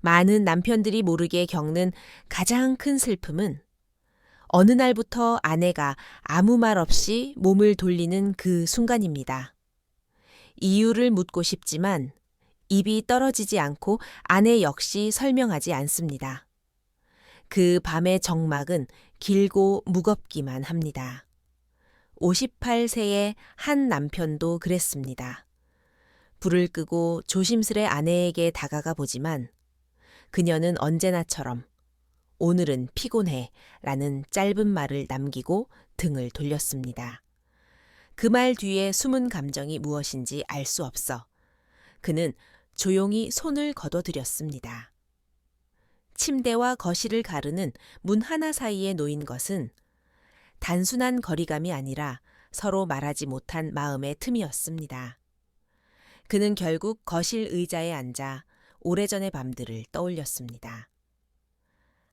많은 남편들이 모르게 겪는 가장 큰 슬픔은 어느 날부터 아내가 아무 말 없이 몸을 돌리는 그 순간입니다. 이유를 묻고 싶지만 입이 떨어지지 않고 아내 역시 설명하지 않습니다. 그 밤의 정막은 길고 무겁기만 합니다. 58세의 한 남편도 그랬습니다. 불을 끄고 조심스레 아내에게 다가가 보지만 그녀는 언제나처럼 오늘은 피곤해 라는 짧은 말을 남기고 등을 돌렸습니다. 그 말 뒤에 숨은 감정이 무엇인지 알 수 없어 그는 조용히 손을 거둬들였습니다. 침대와 거실을 가르는 문 하나 사이에 놓인 것은 단순한 거리감이 아니라 서로 말하지 못한 마음의 틈이었습니다. 그는 결국 거실 의자에 앉아 오래전의 밤들을 떠올렸습니다.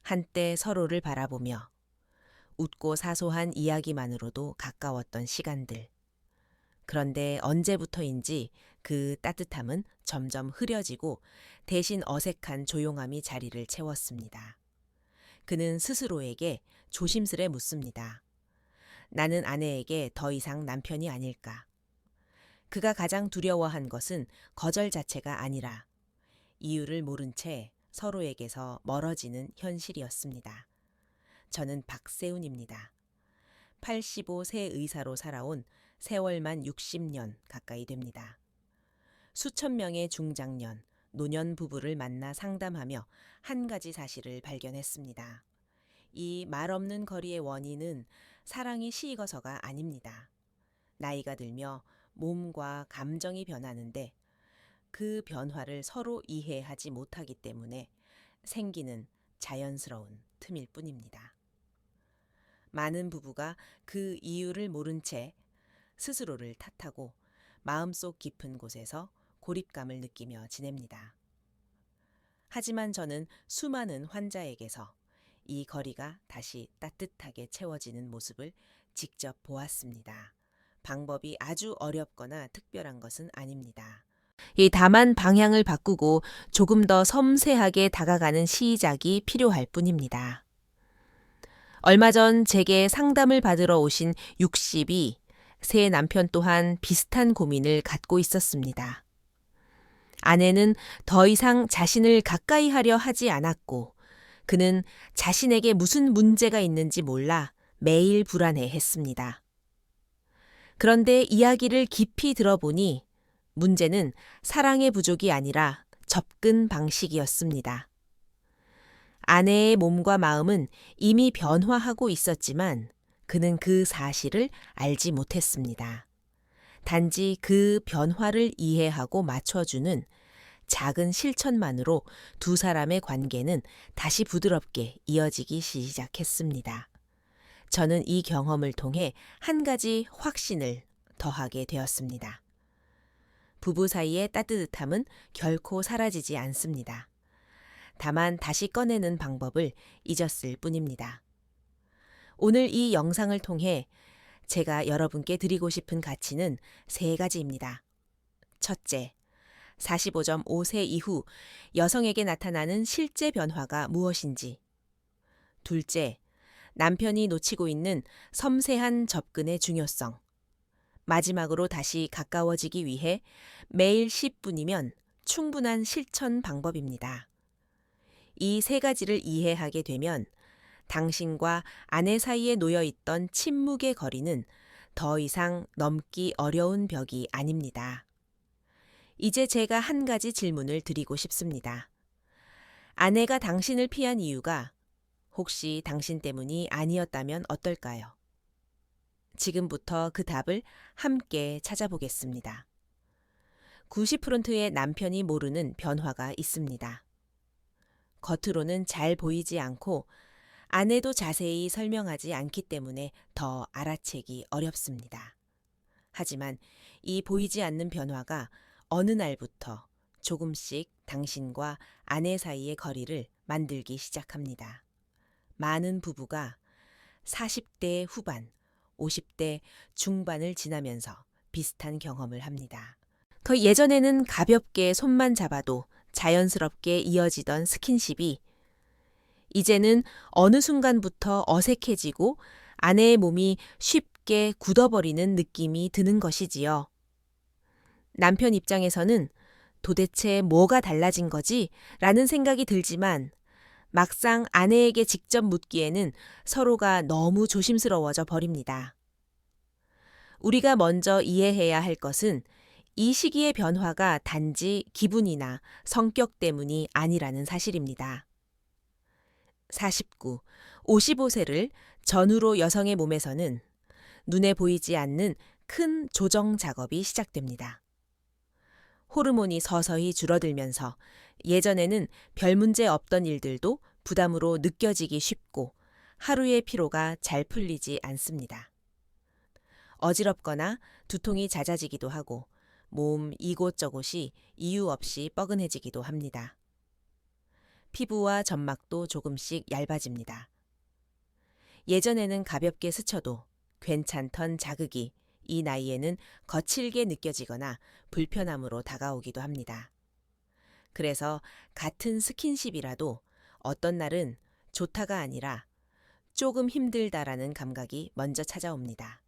한때 서로를 바라보며 웃고 사소한 이야기만으로도 가까웠던 시간들. 그런데 언제부터인지 그 따뜻함은 점점 흐려지고 대신 어색한 조용함이 자리를 채웠습니다. 그는 스스로에게 조심스레 묻습니다. 나는 아내에게 더 이상 남편이 아닐까? 그가 가장 두려워한 것은 거절 자체가 아니라 이유를 모른 채 서로에게서 멀어지는 현실이었습니다. 저는 박세훈입니다. 85세 의사로 살아온 세월만 60년 가까이 됩니다. 수천 명의 중장년, 노년 부부를 만나 상담하며 한 가지 사실을 발견했습니다. 이 말없는 거리의 원인은 사랑이 식어서가 아닙니다. 나이가 들며 몸과 감정이 변하는데 그 변화를 서로 이해하지 못하기 때문에 생기는 자연스러운 틈일 뿐입니다. 많은 부부가 그 이유를 모른 채 스스로를 탓하고 마음속 깊은 곳에서 고립감을 느끼며 지냅니다. 하지만 저는 수많은 환자에게서 이 거리가 다시 따뜻하게 채워지는 모습을 직접 보았습니다. 방법이 아주 어렵거나 특별한 것은 아닙니다. 다만 방향을 바꾸고 조금 더 섬세하게 다가가는 시작이 필요할 뿐입니다. 얼마 전 제게 상담을 받으러 오신 62, 새 남편 또한 비슷한 고민을 갖고 있었습니다. 아내는 더 이상 자신을 가까이 하려 하지 않았고 그는 자신에게 무슨 문제가 있는지 몰라 매일 불안해했습니다. 그런데 이야기를 깊이 들어보니 문제는 사랑의 부족이 아니라 접근 방식이었습니다. 아내의 몸과 마음은 이미 변화하고 있었지만 그는 그 사실을 알지 못했습니다. 단지 그 변화를 이해하고 맞춰주는 작은 실천만으로 두 사람의 관계는 다시 부드럽게 이어지기 시작했습니다. 저는 이 경험을 통해 한 가지 확신을 더하게 되었습니다. 부부 사이의 따뜻함은 결코 사라지지 않습니다. 다만 다시 꺼내는 방법을 잊었을 뿐입니다. 오늘 이 영상을 통해 제가 여러분께 드리고 싶은 가치는 세 가지입니다. 첫째, 45.5세 이후 여성에게 나타나는 실제 변화가 무엇인지. 둘째, 남편이 놓치고 있는 섬세한 접근의 중요성. 마지막으로 다시 가까워지기 위해 매일 10분이면 충분한 실천 방법입니다. 이 세 가지를 이해하게 되면 당신과 아내 사이에 놓여 있던 침묵의 거리는 더 이상 넘기 어려운 벽이 아닙니다. 이제 제가 한 가지 질문을 드리고 싶습니다. 아내가 당신을 피한 이유가 혹시 당신 때문이 아니었다면 어떨까요? 지금부터 그 답을 함께 찾아보겠습니다. 90%의 남편이 모르는 변화가 있습니다. 겉으로는 잘 보이지 않고 아내도 자세히 설명하지 않기 때문에 더 알아채기 어렵습니다. 하지만 이 보이지 않는 변화가 어느 날부터 조금씩 당신과 아내 사이의 거리를 만들기 시작합니다. 많은 부부가 40대 후반, 50대 중반을 지나면서 비슷한 경험을 합니다. 예전에는 가볍게 손만 잡아도 자연스럽게 이어지던 스킨십이 이제는 어느 순간부터 어색해지고 아내의 몸이 쉽게 굳어버리는 느낌이 드는 것이지요. 남편 입장에서는 도대체 뭐가 달라진 거지? 라는 생각이 들지만 막상 아내에게 직접 묻기에는 서로가 너무 조심스러워져 버립니다. 우리가 먼저 이해해야 할 것은 이 시기의 변화가 단지 기분이나 성격 때문이 아니라는 사실입니다. 49, 55세를 전후로 여성의 몸에서는 눈에 보이지 않는 큰 조정 작업이 시작됩니다. 호르몬이 서서히 줄어들면서 예전에는 별 문제 없던 일들도 부담으로 느껴지기 쉽고 하루의 피로가 잘 풀리지 않습니다. 어지럽거나 두통이 잦아지기도 하고 몸 이곳저곳이 이유 없이 뻐근해지기도 합니다. 피부와 점막도 조금씩 얇아집니다. 예전에는 가볍게 스쳐도 괜찮던 자극이 이 나이에는 거칠게 느껴지거나 불편함으로 다가오기도 합니다. 그래서 같은 스킨십이라도 어떤 날은 좋다가 아니라 조금 힘들다라는 감각이 먼저 찾아옵니다.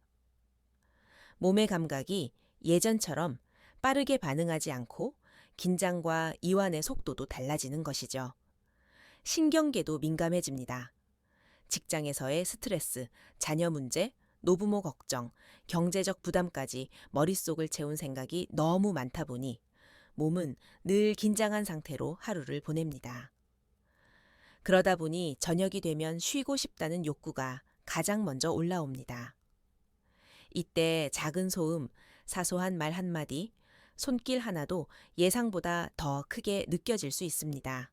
몸의 감각이 예전처럼 빠르게 반응하지 않고 긴장과 이완의 속도도 달라지는 것이죠. 신경계도 민감해집니다. 직장에서의 스트레스, 자녀 문제, 노부모 걱정, 경제적 부담까지 머릿속을 채운 생각이 너무 많다 보니 몸은 늘 긴장한 상태로 하루를 보냅니다. 그러다 보니 저녁이 되면 쉬고 싶다는 욕구가 가장 먼저 올라옵니다. 이때 작은 소음, 사소한 말 한마디, 손길 하나도 예상보다 더 크게 느껴질 수 있습니다.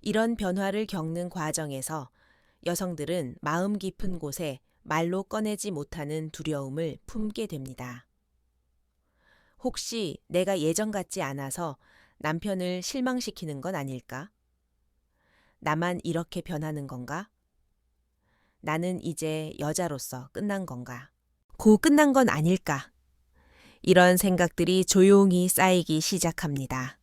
이런 변화를 겪는 과정에서 여성들은 마음 깊은 곳에 말로 꺼내지 못하는 두려움을 품게 됩니다. 혹시 내가 예전 같지 않아서 남편을 실망시키는 건 아닐까? 나만 이렇게 변하는 건가? 나는 이제 여자로서 끝난 건가? 고 끝난 건 아닐까? 이런 생각들이 조용히 쌓이기 시작합니다.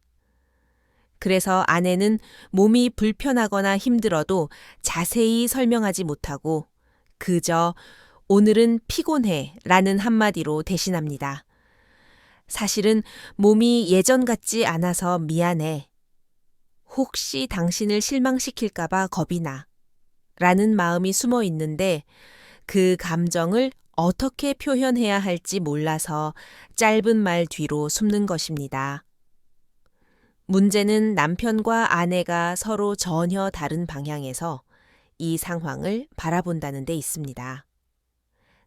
그래서 아내는 몸이 불편하거나 힘들어도 자세히 설명하지 못하고 그저 오늘은 피곤해 라는 한마디로 대신합니다. 사실은 몸이 예전 같지 않아서 미안해. 혹시 당신을 실망시킬까봐 겁이 나. 라는 마음이 숨어 있는데 그 감정을 어떻게 표현해야 할지 몰라서 짧은 말 뒤로 숨는 것입니다. 문제는 남편과 아내가 서로 전혀 다른 방향에서 이 상황을 바라본다는 데 있습니다.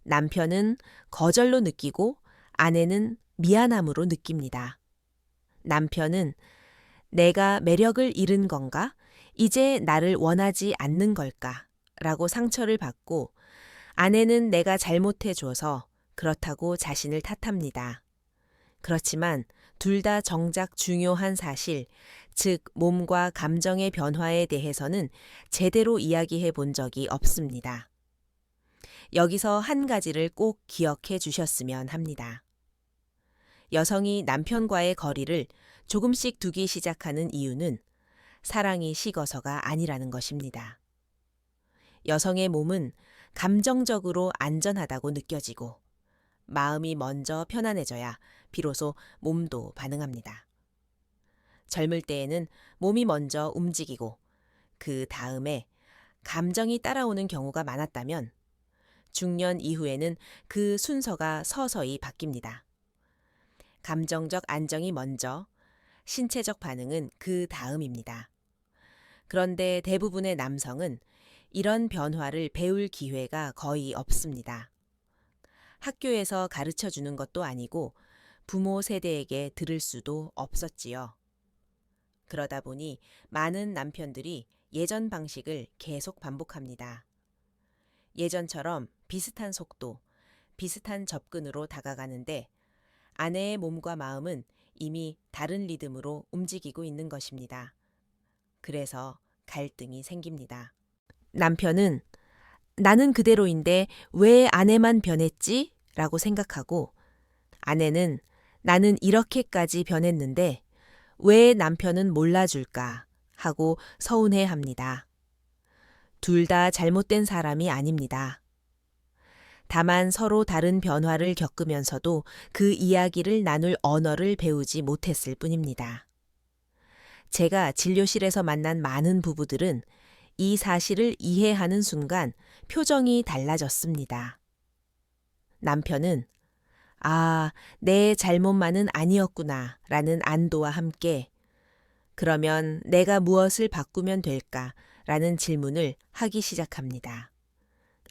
남편은 거절로 느끼고 아내는 미안함으로 느낍니다. 남편은 내가 매력을 잃은 건가? 이제 나를 원하지 않는 걸까? 라고 상처를 받고 아내는 내가 잘못해줘서 그렇다고 자신을 탓합니다. 그렇지만 둘 다 정작 중요한 사실, 즉 몸과 감정의 변화에 대해서는 제대로 이야기해 본 적이 없습니다. 여기서 한 가지를 꼭 기억해 주셨으면 합니다. 여성이 남편과의 거리를 조금씩 두기 시작하는 이유는 사랑이 식어서가 아니라는 것입니다. 여성의 몸은 감정적으로 안전하다고 느껴지고 마음이 먼저 편안해져야 비로소 몸도 반응합니다. 젊을 때에는 몸이 먼저 움직이고 그 다음에 감정이 따라오는 경우가 많았다면 중년 이후에는 그 순서가 서서히 바뀝니다. 감정적 안정이 먼저, 신체적 반응은 그 다음입니다. 그런데 대부분의 남성은 이런 변화를 배울 기회가 거의 없습니다. 학교에서 가르쳐 주는 것도 아니고 부모 세대에게 들을 수도 없었지요. 그러다 보니 많은 남편들이 예전 방식을 계속 반복합니다. 예전처럼 비슷한 속도, 비슷한 접근으로 다가가는데 아내의 몸과 마음은 이미 다른 리듬으로 움직이고 있는 것입니다. 그래서 갈등이 생깁니다. 남편은 나는 그대로인데 왜 아내만 변했지? 라고 생각하고 아내는 나는 이렇게까지 변했는데 왜 남편은 몰라줄까 하고 서운해합니다. 둘 다 잘못된 사람이 아닙니다. 다만 서로 다른 변화를 겪으면서도 그 이야기를 나눌 언어를 배우지 못했을 뿐입니다. 제가 진료실에서 만난 많은 부부들은 이 사실을 이해하는 순간 표정이 달라졌습니다. 남편은 아, 내 잘못만은 아니었구나 라는 안도와 함께 그러면 내가 무엇을 바꾸면 될까 라는 질문을 하기 시작합니다.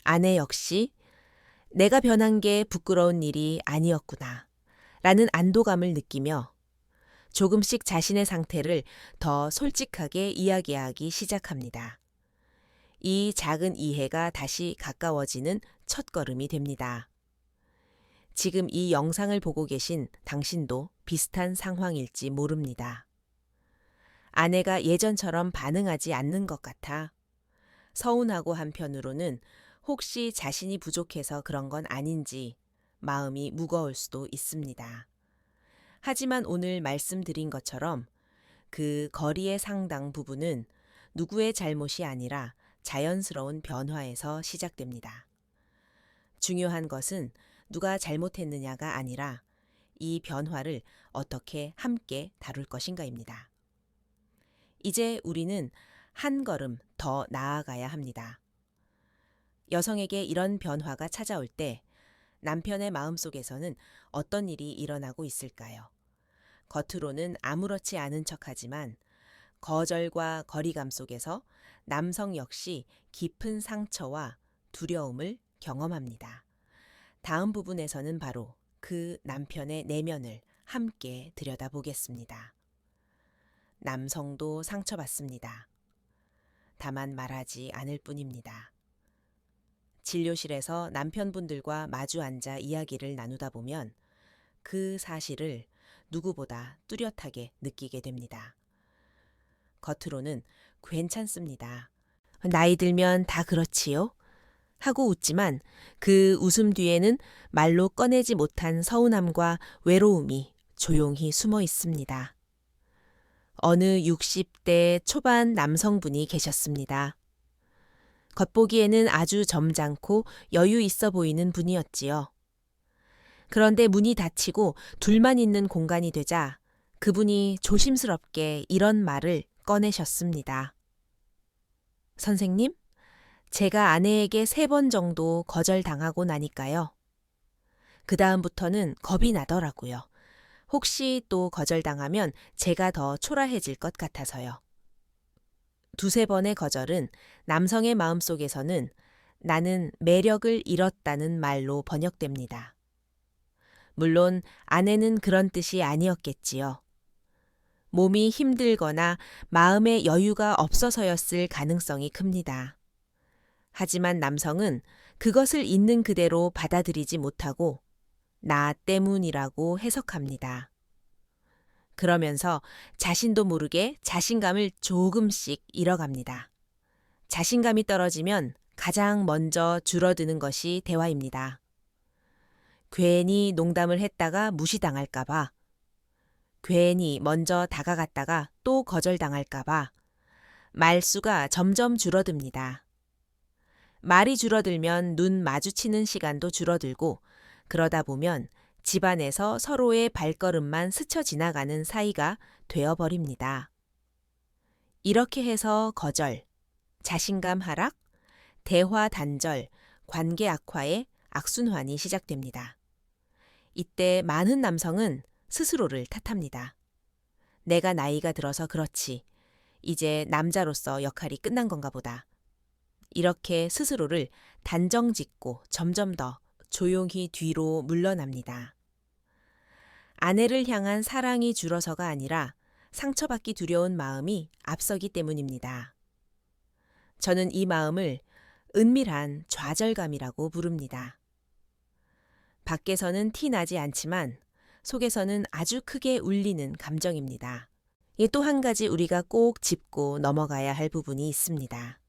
아내 역시 내가 변한 게 부끄러운 일이 아니었구나 라는 안도감을 느끼며 조금씩 자신의 상태를 더 솔직하게 이야기하기 시작합니다. 이 작은 이해가 다시 가까워지는 첫걸음이 됩니다. 지금 이 영상을 보고 계신 당신도 비슷한 상황일지 모릅니다. 아내가 예전처럼 반응하지 않는 것 같아 서운하고 한편으로는 혹시 자신이 부족해서 그런 건 아닌지 마음이 무거울 수도 있습니다. 하지만 오늘 말씀드린 것처럼 그 거리의 상당 부분은 누구의 잘못이 아니라 자연스러운 변화에서 시작됩니다. 중요한 것은 누가 잘못했느냐가 아니라 이 변화를 어떻게 함께 다룰 것인가입니다. 이제 우리는 한 걸음 더 나아가야 합니다. 여성에게 이런 변화가 찾아올 때 남편의 마음속에서는 어떤 일이 일어나고 있을까요? 겉으로는 아무렇지 않은 척하지만 거절과 거리감 속에서 남성 역시 깊은 상처와 두려움을 경험합니다. 다음 부분에서는 바로 그 남편의 내면을 함께 들여다보겠습니다. 남성도 상처받습니다. 다만 말하지 않을 뿐입니다. 진료실에서 남편분들과 마주 앉아 이야기를 나누다 보면 그 사실을 누구보다 뚜렷하게 느끼게 됩니다. 겉으로는 괜찮습니다. 나이 들면 다 그렇지요? 하고 웃지만 그 웃음 뒤에는 말로 꺼내지 못한 서운함과 외로움이 조용히 숨어 있습니다. 어느 60대 초반 남성분이 계셨습니다. 겉보기에는 아주 점잖고 여유 있어 보이는 분이었지요. 그런데 문이 닫히고 둘만 있는 공간이 되자 그분이 조심스럽게 이런 말을 꺼내셨습니다. 선생님, 제가 아내에게 3번 정도 거절당하고 나니까요. 그 다음부터는 겁이 나더라고요. 혹시 또 거절당하면 제가 더 초라해질 것 같아서요. 2-3번의 거절은 남성의 마음속에서는 나는 매력을 잃었다는 말로 번역됩니다. 물론 아내는 그런 뜻이 아니었겠지요. 몸이 힘들거나 마음의 여유가 없어서였을 가능성이 큽니다. 하지만 남성은 그것을 있는 그대로 받아들이지 못하고 나 때문이라고 해석합니다. 그러면서 자신도 모르게 자신감을 조금씩 잃어갑니다. 자신감이 떨어지면 가장 먼저 줄어드는 것이 대화입니다. 괜히 농담을 했다가 무시당할까봐, 괜히 먼저 다가갔다가 또 거절당할까봐 말수가 점점 줄어듭니다. 말이 줄어들면 눈 마주치는 시간도 줄어들고 그러다 보면 집안에서 서로의 발걸음만 스쳐 지나가는 사이가 되어버립니다. 이렇게 해서 거절, 자신감 하락, 대화 단절, 관계 악화의 악순환이 시작됩니다. 이때 많은 남성은 스스로를 탓합니다. 내가 나이가 들어서 그렇지. 이제 남자로서 역할이 끝난 건가 보다. 이렇게 스스로를 단정짓고 점점 더 조용히 뒤로 물러납니다. 아내를 향한 사랑이 줄어서가 아니라 상처받기 두려운 마음이 앞서기 때문입니다. 저는 이 마음을 은밀한 좌절감이라고 부릅니다. 밖에서는 티 나지 않지만 속에서는 아주 크게 울리는 감정입니다. 또 한 가지 우리가 꼭 짚고 넘어가야 할 부분이 있습니다.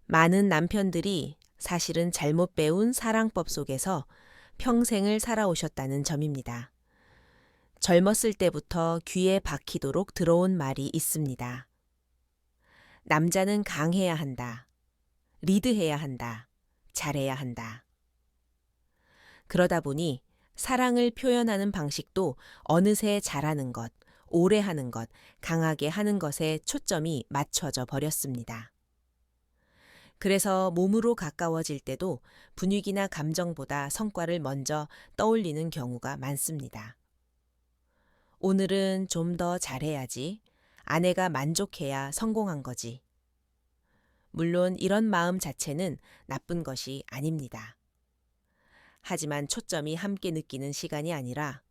많은 남편들이 사실은 잘못 배운 사랑법 속에서 평생을 살아오셨다는 점입니다. 젊었을 때부터 귀에 박히도록 들어온 말이 있습니다. 남자는 강해야 한다. 리드해야 한다. 잘해야 한다. 그러다 보니 사랑을 표현하는 방식도 어느새 잘하는 것, 오래 하는 것, 강하게 하는 것에 초점이 맞춰져 버렸습니다. 그래서 몸으로 가까워질 때도 분위기나 감정보다 성과를 먼저 떠올리는 경우가 많습니다. 오늘은 좀 더 잘해야지. 아내가 만족해야 성공한 거지. 물론 이런 마음 자체는 나쁜 것이 아닙니다. 하지만 초점이 함께 느끼는 시간이 아니라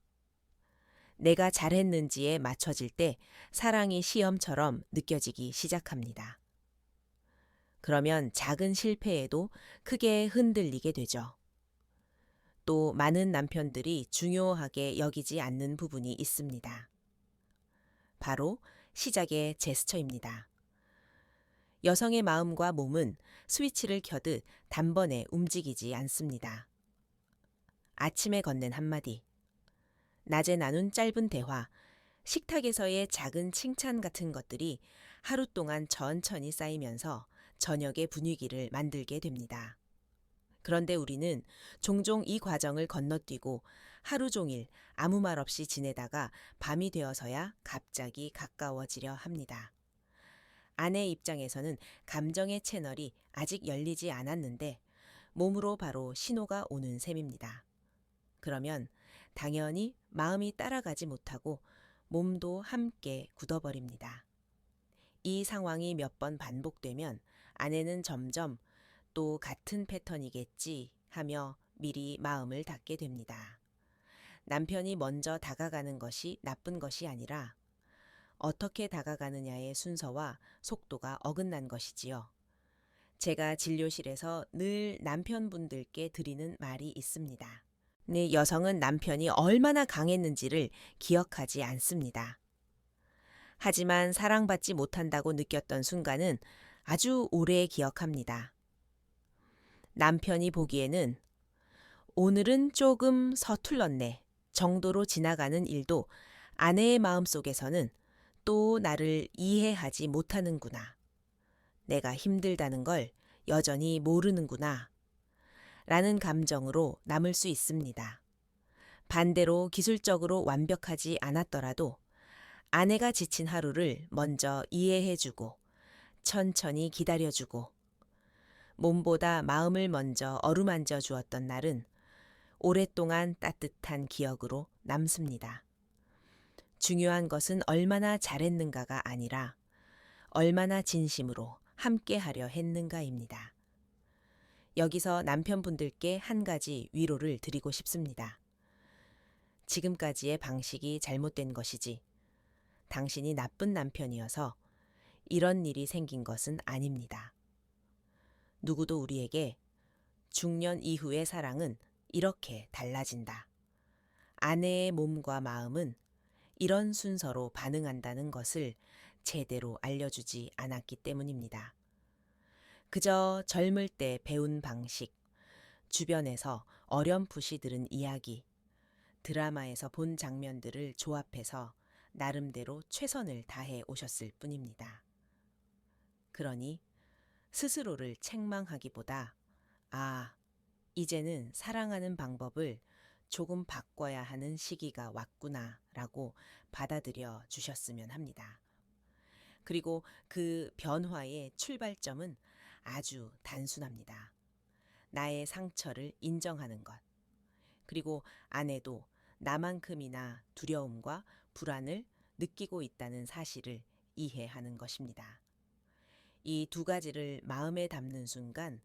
내가 잘했는지에 맞춰질 때 사랑이 시험처럼 느껴지기 시작합니다. 그러면 작은 실패에도 크게 흔들리게 되죠. 또 많은 남편들이 중요하게 여기지 않는 부분이 있습니다. 바로 시작의 제스처입니다. 여성의 마음과 몸은 스위치를 켜듯 단번에 움직이지 않습니다. 아침에 건넨 한마디, 낮에 나눈 짧은 대화, 식탁에서의 작은 칭찬 같은 것들이 하루 동안 천천히 쌓이면서 저녁의 분위기를 만들게 됩니다. 그런데 우리는 종종 이 과정을 건너뛰고 하루 종일 아무 말 없이 지내다가 밤이 되어서야 갑자기 가까워지려 합니다. 아내 입장에서는 감정의 채널이 아직 열리지 않았는데 몸으로 바로 신호가 오는 셈입니다. 그러면 당연히 마음이 따라가지 못하고 몸도 함께 굳어버립니다. 이 상황이 몇 번 반복되면 아내는 점점 또 같은 패턴이겠지 하며 미리 마음을 닫게 됩니다. 남편이 먼저 다가가는 것이 나쁜 것이 아니라 어떻게 다가가느냐의 순서와 속도가 어긋난 것이지요. 제가 진료실에서 늘 남편분들께 드리는 말이 있습니다. 네, 여성은 남편이 얼마나 강했는지를 기억하지 않습니다. 하지만 사랑받지 못한다고 느꼈던 순간은 아주 오래 기억합니다. 남편이 보기에는 오늘은 조금 서툴렀네 정도로 지나가는 일도 아내의 마음속에서는 또 나를 이해하지 못하는구나. 내가 힘들다는 걸 여전히 모르는구나. 라는 감정으로 남을 수 있습니다. 반대로 기술적으로 완벽하지 않았더라도 아내가 지친 하루를 먼저 이해해주고 천천히 기다려주고 몸보다 마음을 먼저 어루만져 주었던 날은 오랫동안 따뜻한 기억으로 남습니다. 중요한 것은 얼마나 잘했는가가 아니라 얼마나 진심으로 함께하려 했는가입니다. 여기서 남편분들께 한 가지 위로를 드리고 싶습니다. 지금까지의 방식이 잘못된 것이지 당신이 나쁜 남편이어서 이런 일이 생긴 것은 아닙니다. 누구도 우리에게 중년 이후의 사랑은 이렇게 달라진다. 아내의 몸과 마음은 이런 순서로 반응한다는 것을 제대로 알려주지 않았기 때문입니다. 그저 젊을 때 배운 방식, 주변에서 어렴풋이 들은 이야기, 드라마에서 본 장면들을 조합해서 나름대로 최선을 다해 오셨을 뿐입니다. 그러니 스스로를 책망하기보다 이제는 사랑하는 방법을 조금 바꿔야 하는 시기가 왔구나라고 받아들여 주셨으면 합니다. 그리고 그 변화의 출발점은 아주 단순합니다. 나의 상처를 인정하는 것. 그리고 아내도 나만큼이나 두려움과 불안을 느끼고 있다는 사실을 이해하는 것입니다. 이 두 가지를 마음에 담는 순간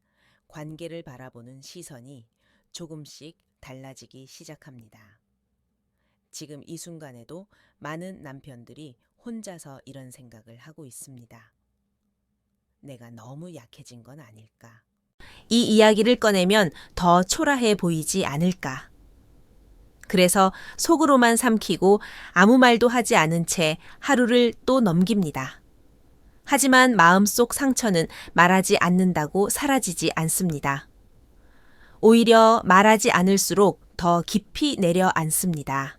관계를 바라보는 시선이 조금씩 달라지기 시작합니다. 지금 이 순간에도 많은 남편들이 혼자서 이런 생각을 하고 있습니다. 내가 너무 약해진 건 아닐까? 이 이야기를 꺼내면 더 초라해 보이지 않을까? 그래서 속으로만 삼키고 아무 말도 하지 않은 채 하루를 또 넘깁니다. 하지만 마음속 상처는 말하지 않는다고 사라지지 않습니다. 오히려 말하지 않을수록 더 깊이 내려앉습니다.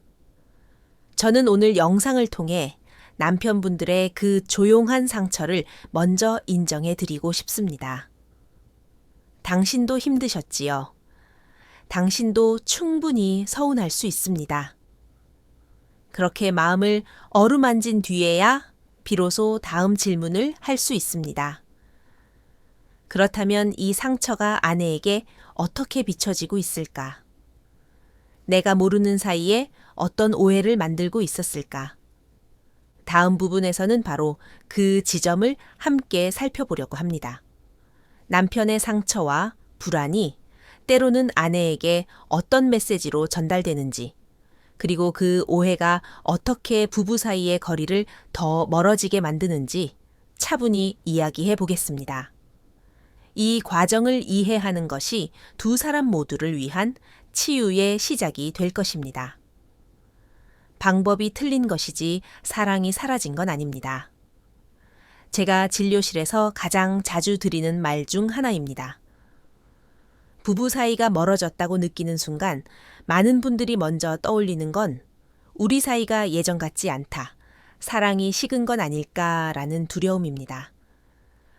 저는 오늘 영상을 통해 남편분들의 그 조용한 상처를 먼저 인정해 드리고 싶습니다. 당신도 힘드셨지요. 당신도 충분히 서운할 수 있습니다. 그렇게 마음을 어루만진 뒤에야 비로소 다음 질문을 할 수 있습니다. 그렇다면 이 상처가 아내에게 어떻게 비춰지고 있을까? 내가 모르는 사이에 어떤 오해를 만들고 있었을까? 다음 부분에서는 바로 그 지점을 함께 살펴보려고 합니다. 남편의 상처와 불안이 때로는 아내에게 어떤 메시지로 전달되는지, 그리고 그 오해가 어떻게 부부 사이의 거리를 더 멀어지게 만드는지 차분히 이야기해 보겠습니다. 이 과정을 이해하는 것이 두 사람 모두를 위한 치유의 시작이 될 것입니다. 방법이 틀린 것이지 사랑이 사라진 건 아닙니다. 제가 진료실에서 가장 자주 드리는 말 중 하나입니다. 부부 사이가 멀어졌다고 느끼는 순간 많은 분들이 먼저 떠올리는 건 우리 사이가 예전 같지 않다, 사랑이 식은 건 아닐까라는 두려움입니다.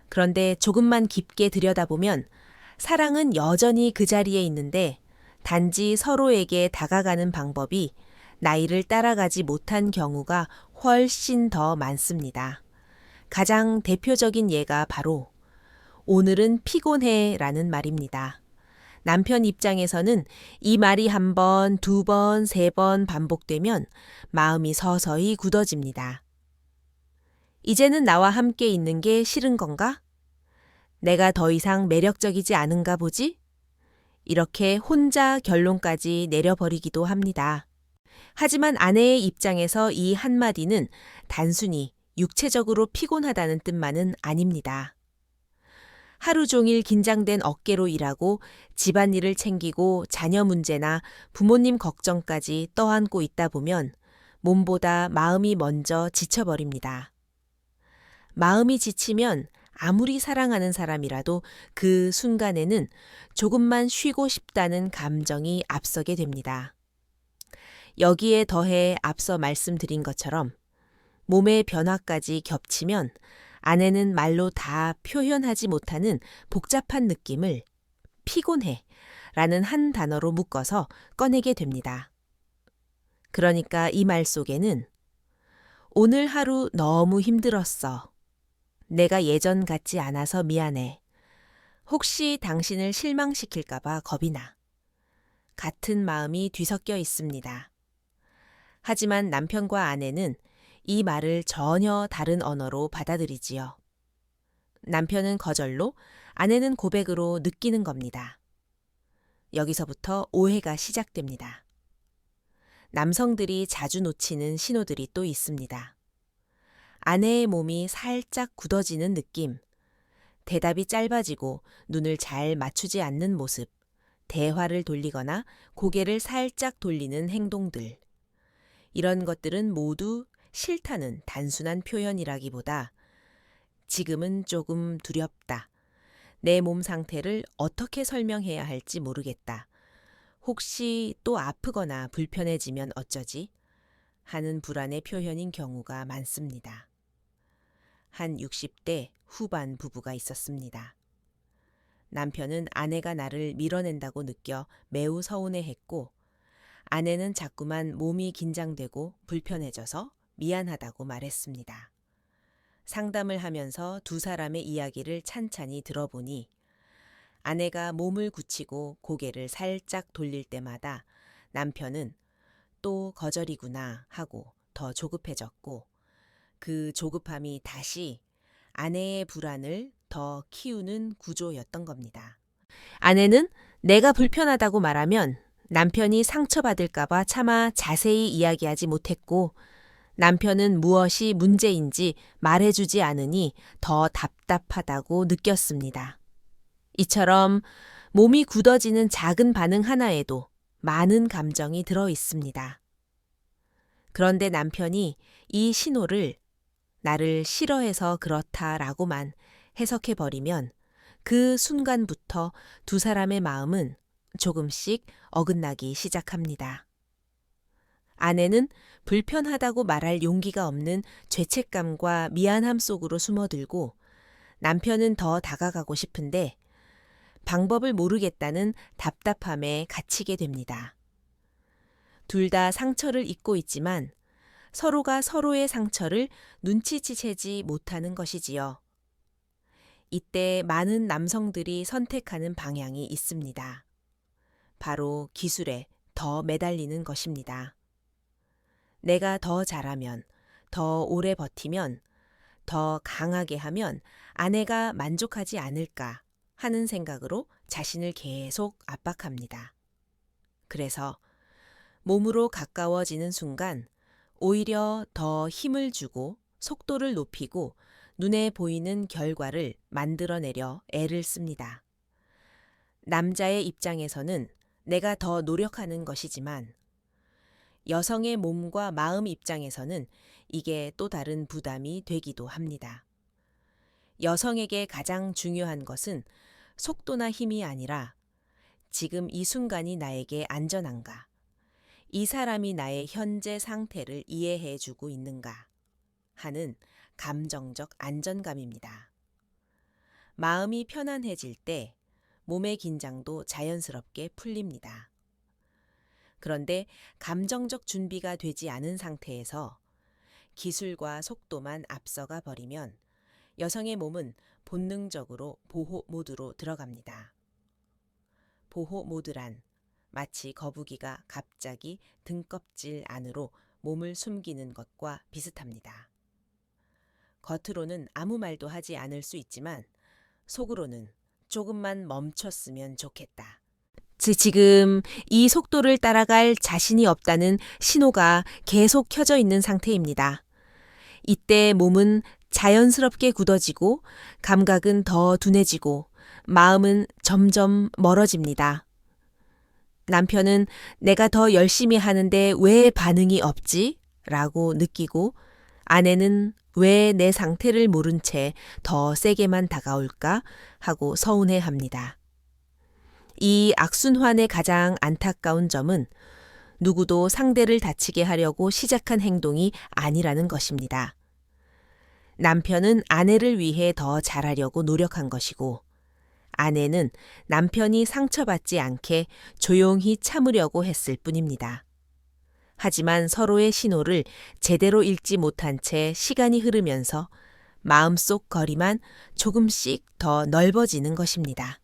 그런데 조금만 깊게 들여다보면 사랑은 여전히 그 자리에 있는데 단지 서로에게 다가가는 방법이 나이를 따라가지 못한 경우가 훨씬 더 많습니다. 가장 대표적인 예가 바로 오늘은 피곤해 라는 말입니다. 남편 입장에서는 이 말이 한 번, 두 번, 세 번 반복되면 마음이 서서히 굳어집니다. 이제는 나와 함께 있는 게 싫은 건가? 내가 더 이상 매력적이지 않은가 보지? 이렇게 혼자 결론까지 내려버리기도 합니다. 하지만 아내의 입장에서 이 한마디는 단순히 육체적으로 피곤하다는 뜻만은 아닙니다. 하루 종일 긴장된 어깨로 일하고 집안일을 챙기고 자녀 문제나 부모님 걱정까지 떠안고 있다 보면 몸보다 마음이 먼저 지쳐버립니다. 마음이 지치면 아무리 사랑하는 사람이라도 그 순간에는 조금만 쉬고 싶다는 감정이 앞서게 됩니다. 여기에 더해 앞서 말씀드린 것처럼 몸의 변화까지 겹치면 아내는 말로 다 표현하지 못하는 복잡한 느낌을 피곤해 라는 한 단어로 묶어서 꺼내게 됩니다. 그러니까 이 말 속에는 오늘 하루 너무 힘들었어. 내가 예전 같지 않아서 미안해. 혹시 당신을 실망시킬까봐 겁이 나. 같은 마음이 뒤섞여 있습니다. 하지만 남편과 아내는 이 말을 전혀 다른 언어로 받아들이지요. 남편은 거절로, 아내는 고백으로 느끼는 겁니다. 여기서부터 오해가 시작됩니다. 남성들이 자주 놓치는 신호들이 또 있습니다. 아내의 몸이 살짝 굳어지는 느낌, 대답이 짧아지고 눈을 잘 맞추지 않는 모습, 대화를 돌리거나 고개를 살짝 돌리는 행동들. 이런 것들은 모두 싫다는 단순한 표현이라기보다 지금은 조금 두렵다. 내 몸 상태를 어떻게 설명해야 할지 모르겠다. 혹시 또 아프거나 불편해지면 어쩌지? 하는 불안의 표현인 경우가 많습니다. 한 60대 후반 부부가 있었습니다. 남편은 아내가 나를 밀어낸다고 느껴 매우 서운해했고, 아내는 자꾸만 몸이 긴장되고 불편해져서 미안하다고 말했습니다. 상담을 하면서 두 사람의 이야기를 찬찬히 들어보니 아내가 몸을 굳히고 고개를 살짝 돌릴 때마다 남편은 또 거절이구나 하고 더 조급해졌고, 그 조급함이 다시 아내의 불안을 더 키우는 구조였던 겁니다. 아내는 내가 불편하다고 말하면 남편이 상처받을까봐 차마 자세히 이야기하지 못했고, 남편은 무엇이 문제인지 말해주지 않으니 더 답답하다고 느꼈습니다. 이처럼 몸이 굳어지는 작은 반응 하나에도 많은 감정이 들어 있습니다. 그런데 남편이 이 신호를 나를 싫어해서 그렇다라고만 해석해버리면 그 순간부터 두 사람의 마음은 조금씩 어긋나기 시작합니다. 아내는 불편하다고 말할 용기가 없는 죄책감과 미안함 속으로 숨어들고 남편은 더 다가가고 싶은데 방법을 모르겠다는 답답함에 갇히게 됩니다. 둘 다 상처를 입고 있지만 서로가 서로의 상처를 눈치채지 못하는 것이지요. 이때 많은 남성들이 선택하는 방향이 있습니다. 바로 기술에 더 매달리는 것입니다. 내가 더 잘하면, 더 오래 버티면, 더 강하게 하면 아내가 만족하지 않을까 하는 생각으로 자신을 계속 압박합니다. 그래서 몸으로 가까워지는 순간 오히려 더 힘을 주고 속도를 높이고 눈에 보이는 결과를 만들어내려 애를 씁니다. 남자의 입장에서는 내가 더 노력하는 것이지만 여성의 몸과 마음 입장에서는 이게 또 다른 부담이 되기도 합니다. 여성에게 가장 중요한 것은 속도나 힘이 아니라 지금 이 순간이 나에게 안전한가, 이 사람이 나의 현재 상태를 이해해주고 있는가 하는 감정적 안전감입니다. 마음이 편안해질 때 몸의 긴장도 자연스럽게 풀립니다. 그런데 감정적 준비가 되지 않은 상태에서 기술과 속도만 앞서가 버리면 여성의 몸은 본능적으로 보호 모드로 들어갑니다. 보호 모드란 마치 거북이가 갑자기 등껍질 안으로 몸을 숨기는 것과 비슷합니다. 겉으로는 아무 말도 하지 않을 수 있지만 속으로는 조금만 멈췄으면 좋겠다. 지금 이 속도를 따라갈 자신이 없다는 신호가 계속 켜져 있는 상태입니다. 이때 몸은 자연스럽게 굳어지고 감각은 더 둔해지고 마음은 점점 멀어집니다. 남편은 내가 더 열심히 하는데 왜 반응이 없지? 라고 느끼고 아내는 왜 내 상태를 모른 채 더 세게만 다가올까? 하고 서운해합니다. 이 악순환의 가장 안타까운 점은 누구도 상대를 다치게 하려고 시작한 행동이 아니라는 것입니다. 남편은 아내를 위해 더 잘하려고 노력한 것이고 아내는 남편이 상처받지 않게 조용히 참으려고 했을 뿐입니다. 하지만 서로의 신호를 제대로 읽지 못한 채 시간이 흐르면서 마음속 거리만 조금씩 더 넓어지는 것입니다.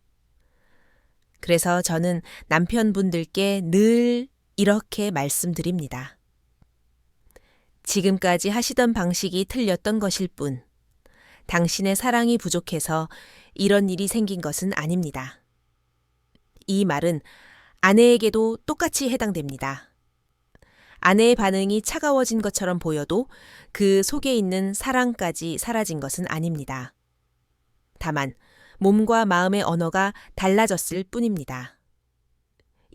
그래서 저는 남편분들께 늘 이렇게 말씀드립니다. 지금까지 하시던 방식이 틀렸던 것일 뿐, 당신의 사랑이 부족해서 이런 일이 생긴 것은 아닙니다. 이 말은 아내에게도 똑같이 해당됩니다. 아내의 반응이 차가워진 것처럼 보여도 그 속에 있는 사랑까지 사라진 것은 아닙니다. 다만 몸과 마음의 언어가 달라졌을 뿐입니다.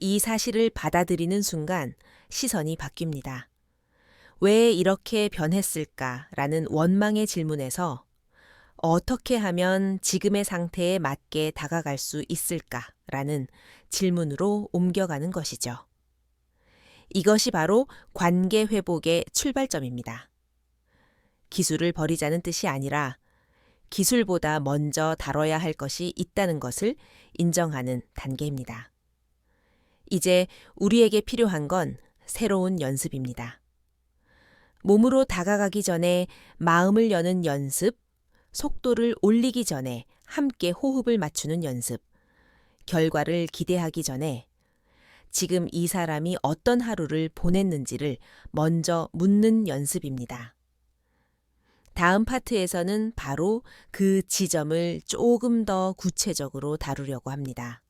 이 사실을 받아들이는 순간 시선이 바뀝니다. 왜 이렇게 변했을까라는 원망의 질문에서 어떻게 하면 지금의 상태에 맞게 다가갈 수 있을까라는 질문으로 옮겨가는 것이죠. 이것이 바로 관계 회복의 출발점입니다. 기술을 버리자는 뜻이 아니라 기술보다 먼저 다뤄야 할 것이 있다는 것을 인정하는 단계입니다. 이제 우리에게 필요한 건 새로운 연습입니다. 몸으로 다가가기 전에 마음을 여는 연습, 속도를 올리기 전에 함께 호흡을 맞추는 연습, 결과를 기대하기 전에 지금 이 사람이 어떤 하루를 보냈는지를 먼저 묻는 연습입니다. 다음 파트에서는 바로 그 지점을 조금 더 구체적으로 다루려고 합니다.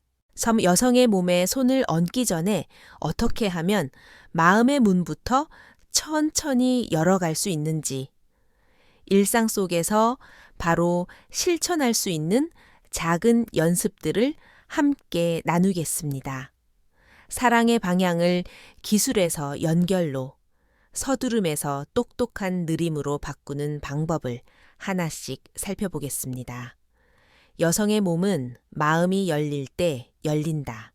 여성의 몸에 손을 얹기 전에 어떻게 하면 마음의 문부터 천천히 열어갈 수 있는지, 일상 속에서 바로 실천할 수 있는 작은 연습들을 함께 나누겠습니다. 사랑의 방향을 기술에서 연결로, 서두름에서 똑똑한 느림으로 바꾸는 방법을 하나씩 살펴보겠습니다. 여성의 몸은 마음이 열릴 때 열린다.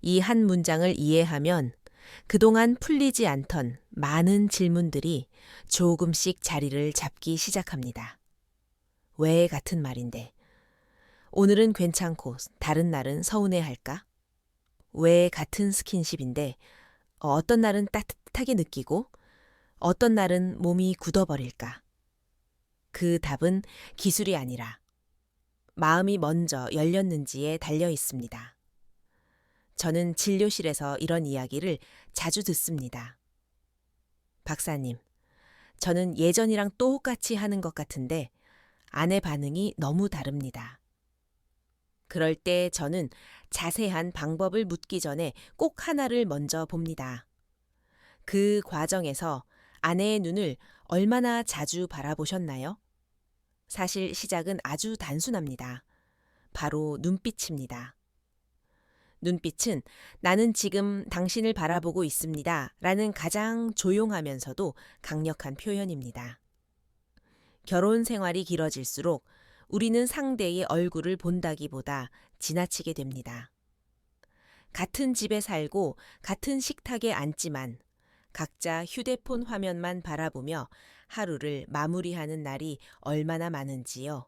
이 한 문장을 이해하면 그동안 풀리지 않던 많은 질문들이 조금씩 자리를 잡기 시작합니다. 왜 같은 말인데? 오늘은 괜찮고 다른 날은 서운해할까? 왜 같은 스킨십인데 어떤 날은 따뜻하게 느끼고 어떤 날은 몸이 굳어버릴까? 그 답은 기술이 아니라 마음이 먼저 열렸는지에 달려 있습니다. 저는 진료실에서 이런 이야기를 자주 듣습니다. 박사님, 저는 예전이랑 똑같이 하는 것 같은데 아내 반응이 너무 다릅니다. 그럴 때 저는 자세한 방법을 묻기 전에 꼭 하나를 먼저 봅니다. 그 과정에서 아내의 눈을 얼마나 자주 바라보셨나요? 사실 시작은 아주 단순합니다. 바로 눈빛입니다. 눈빛은 나는 지금 당신을 바라보고 있습니다. 라는 가장 조용하면서도 강력한 표현입니다. 결혼 생활이 길어질수록 우리는 상대의 얼굴을 본다기보다 지나치게 됩니다. 같은 집에 살고 같은 식탁에 앉지만 각자 휴대폰 화면만 바라보며 하루를 마무리하는 날이 얼마나 많은지요.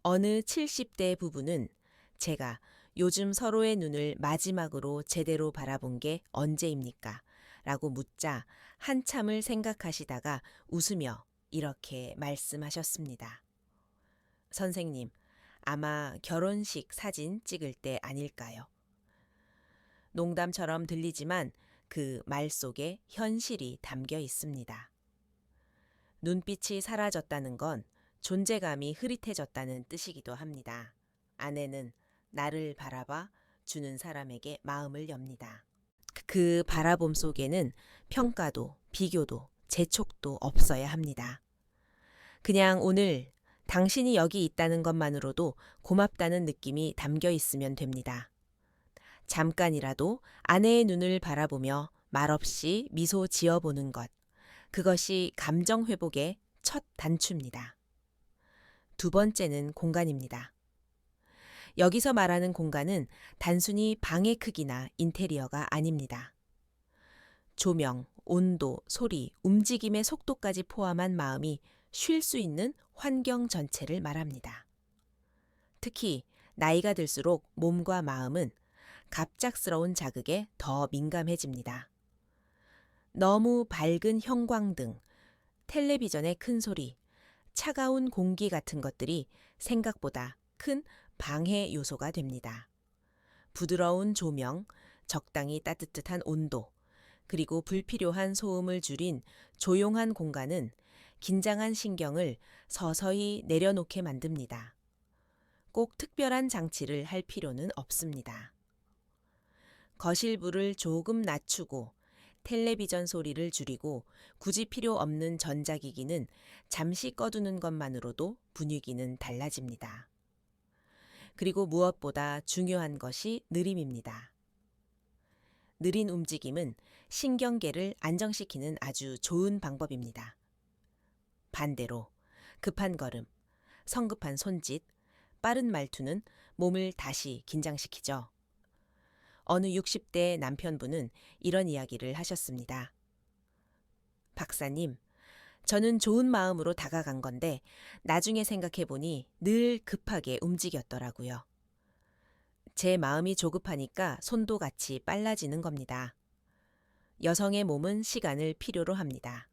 어느 70대 부부는 제가 요즘 서로의 눈을 마지막으로 제대로 바라본 게 언제입니까? 라고 묻자 한참을 생각하시다가 웃으며 이렇게 말씀하셨습니다. 선생님, 아마 결혼식 사진 찍을 때 아닐까요? 농담처럼 들리지만 그 말 속에 현실이 담겨 있습니다. 눈빛이 사라졌다는 건 존재감이 흐릿해졌다는 뜻이기도 합니다. 아내는 나를 바라봐 주는 사람에게 마음을 엽니다. 그 바라봄 속에는 평가도 비교도 재촉도 없어야 합니다. 그냥 오늘 당신이 여기 있다는 것만으로도 고맙다는 느낌이 담겨 있으면 됩니다. 잠깐이라도 아내의 눈을 바라보며 말없이 미소 지어보는 것. 그것이 감정 회복의 첫 단추입니다. 두 번째는 공간입니다. 여기서 말하는 공간은 단순히 방의 크기나 인테리어가 아닙니다. 조명, 온도, 소리, 움직임의 속도까지 포함한 마음이 쉴 수 있는 환경 전체를 말합니다. 특히 나이가 들수록 몸과 마음은 갑작스러운 자극에 더 민감해집니다. 너무 밝은 형광등, 텔레비전의 큰 소리, 차가운 공기 같은 것들이 생각보다 큰 방해 요소가 됩니다. 부드러운 조명, 적당히 따뜻한 온도, 그리고 불필요한 소음을 줄인 조용한 공간은 긴장한 신경을 서서히 내려놓게 만듭니다. 꼭 특별한 장치를 할 필요는 없습니다. 거실 불을 조금 낮추고 텔레비전 소리를 줄이고 굳이 필요 없는 전자기기는 잠시 꺼두는 것만으로도 분위기는 달라집니다. 그리고 무엇보다 중요한 것이 느림입니다. 느린 움직임은 신경계를 안정시키는 아주 좋은 방법입니다. 반대로 급한 걸음, 성급한 손짓, 빠른 말투는 몸을 다시 긴장시키죠. 어느 60대 남편분은 이런 이야기를 하셨습니다. 박사님, 저는 좋은 마음으로 다가간 건데 나중에 생각해보니 늘 급하게 움직였더라고요. 제 마음이 조급하니까 손도 같이 빨라지는 겁니다. 여성의 몸은 시간을 필요로 합니다.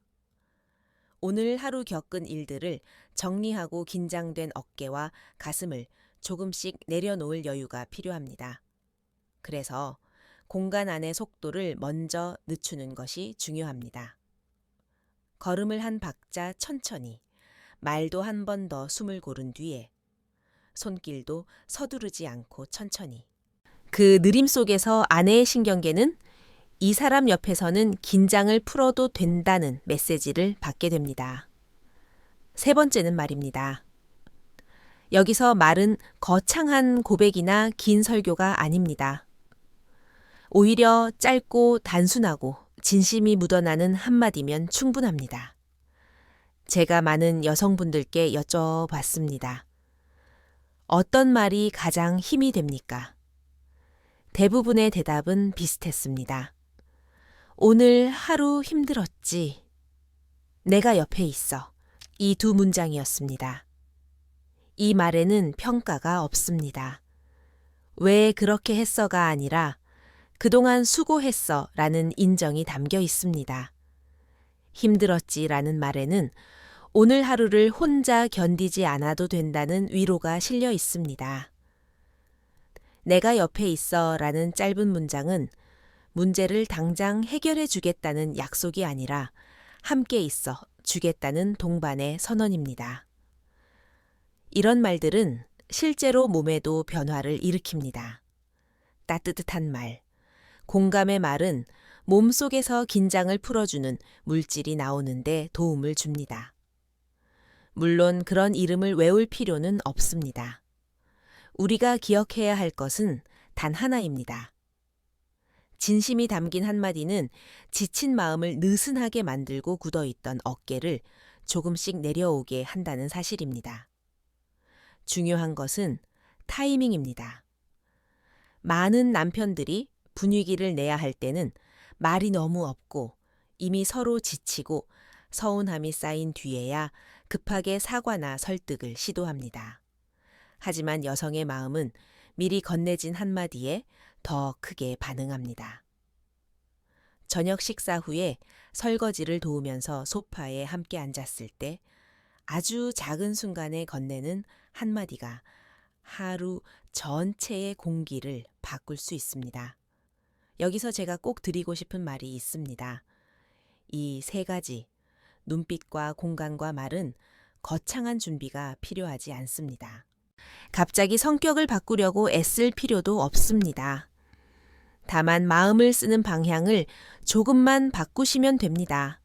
오늘 하루 겪은 일들을 정리하고 긴장된 어깨와 가슴을 조금씩 내려놓을 여유가 필요합니다. 그래서 공간 안의 속도를 먼저 늦추는 것이 중요합니다. 걸음을 한 박자 천천히, 말도 한 번 더 숨을 고른 뒤에, 손길도 서두르지 않고 천천히. 그 느림 속에서 아내의 신경계는 이 사람 옆에서는 긴장을 풀어도 된다는 메시지를 받게 됩니다. 세 번째는 말입니다. 여기서 말은 거창한 고백이나 긴 설교가 아닙니다. 오히려 짧고 단순하고 진심이 묻어나는 한마디면 충분합니다. 제가 많은 여성분들께 여쭤봤습니다. 어떤 말이 가장 힘이 됩니까? 대부분의 대답은 비슷했습니다. 오늘 하루 힘들었지. 내가 옆에 있어. 이 두 문장이었습니다. 이 말에는 평가가 없습니다. 왜 그렇게 했어가 아니라 그동안 수고했어 라는 인정이 담겨 있습니다. 힘들었지라는 말에는 오늘 하루를 혼자 견디지 않아도 된다는 위로가 실려 있습니다. 내가 옆에 있어 라는 짧은 문장은 문제를 당장 해결해 주겠다는 약속이 아니라 함께 있어 주겠다는 동반의 선언입니다. 이런 말들은 실제로 몸에도 변화를 일으킵니다. 따뜻한 말, 공감의 말은 몸속에서 긴장을 풀어주는 물질이 나오는데 도움을 줍니다. 물론 그런 이름을 외울 필요는 없습니다. 우리가 기억해야 할 것은 단 하나입니다. 진심이 담긴 한마디는 지친 마음을 느슨하게 만들고 굳어있던 어깨를 조금씩 내려오게 한다는 사실입니다. 중요한 것은 타이밍입니다. 많은 남편들이 분위기를 내야 할 때는 말이 너무 없고 이미 서로 지치고 서운함이 쌓인 뒤에야 급하게 사과나 설득을 시도합니다. 하지만 여성의 마음은 미리 건네진 한마디에 더 크게 반응합니다. 저녁 식사 후에 설거지를 도우면서 소파에 함께 앉았을 때 아주 작은 순간에 건네는 한마디가 하루 전체의 공기를 바꿀 수 있습니다. 여기서 제가 꼭 드리고 싶은 말이 있습니다. 이 세 가지, 눈빛과 공간과 말은 거창한 준비가 필요하지 않습니다. 갑자기 성격을 바꾸려고 애쓸 필요도 없습니다. 다만 마음을 쓰는 방향을 조금만 바꾸시면 됩니다.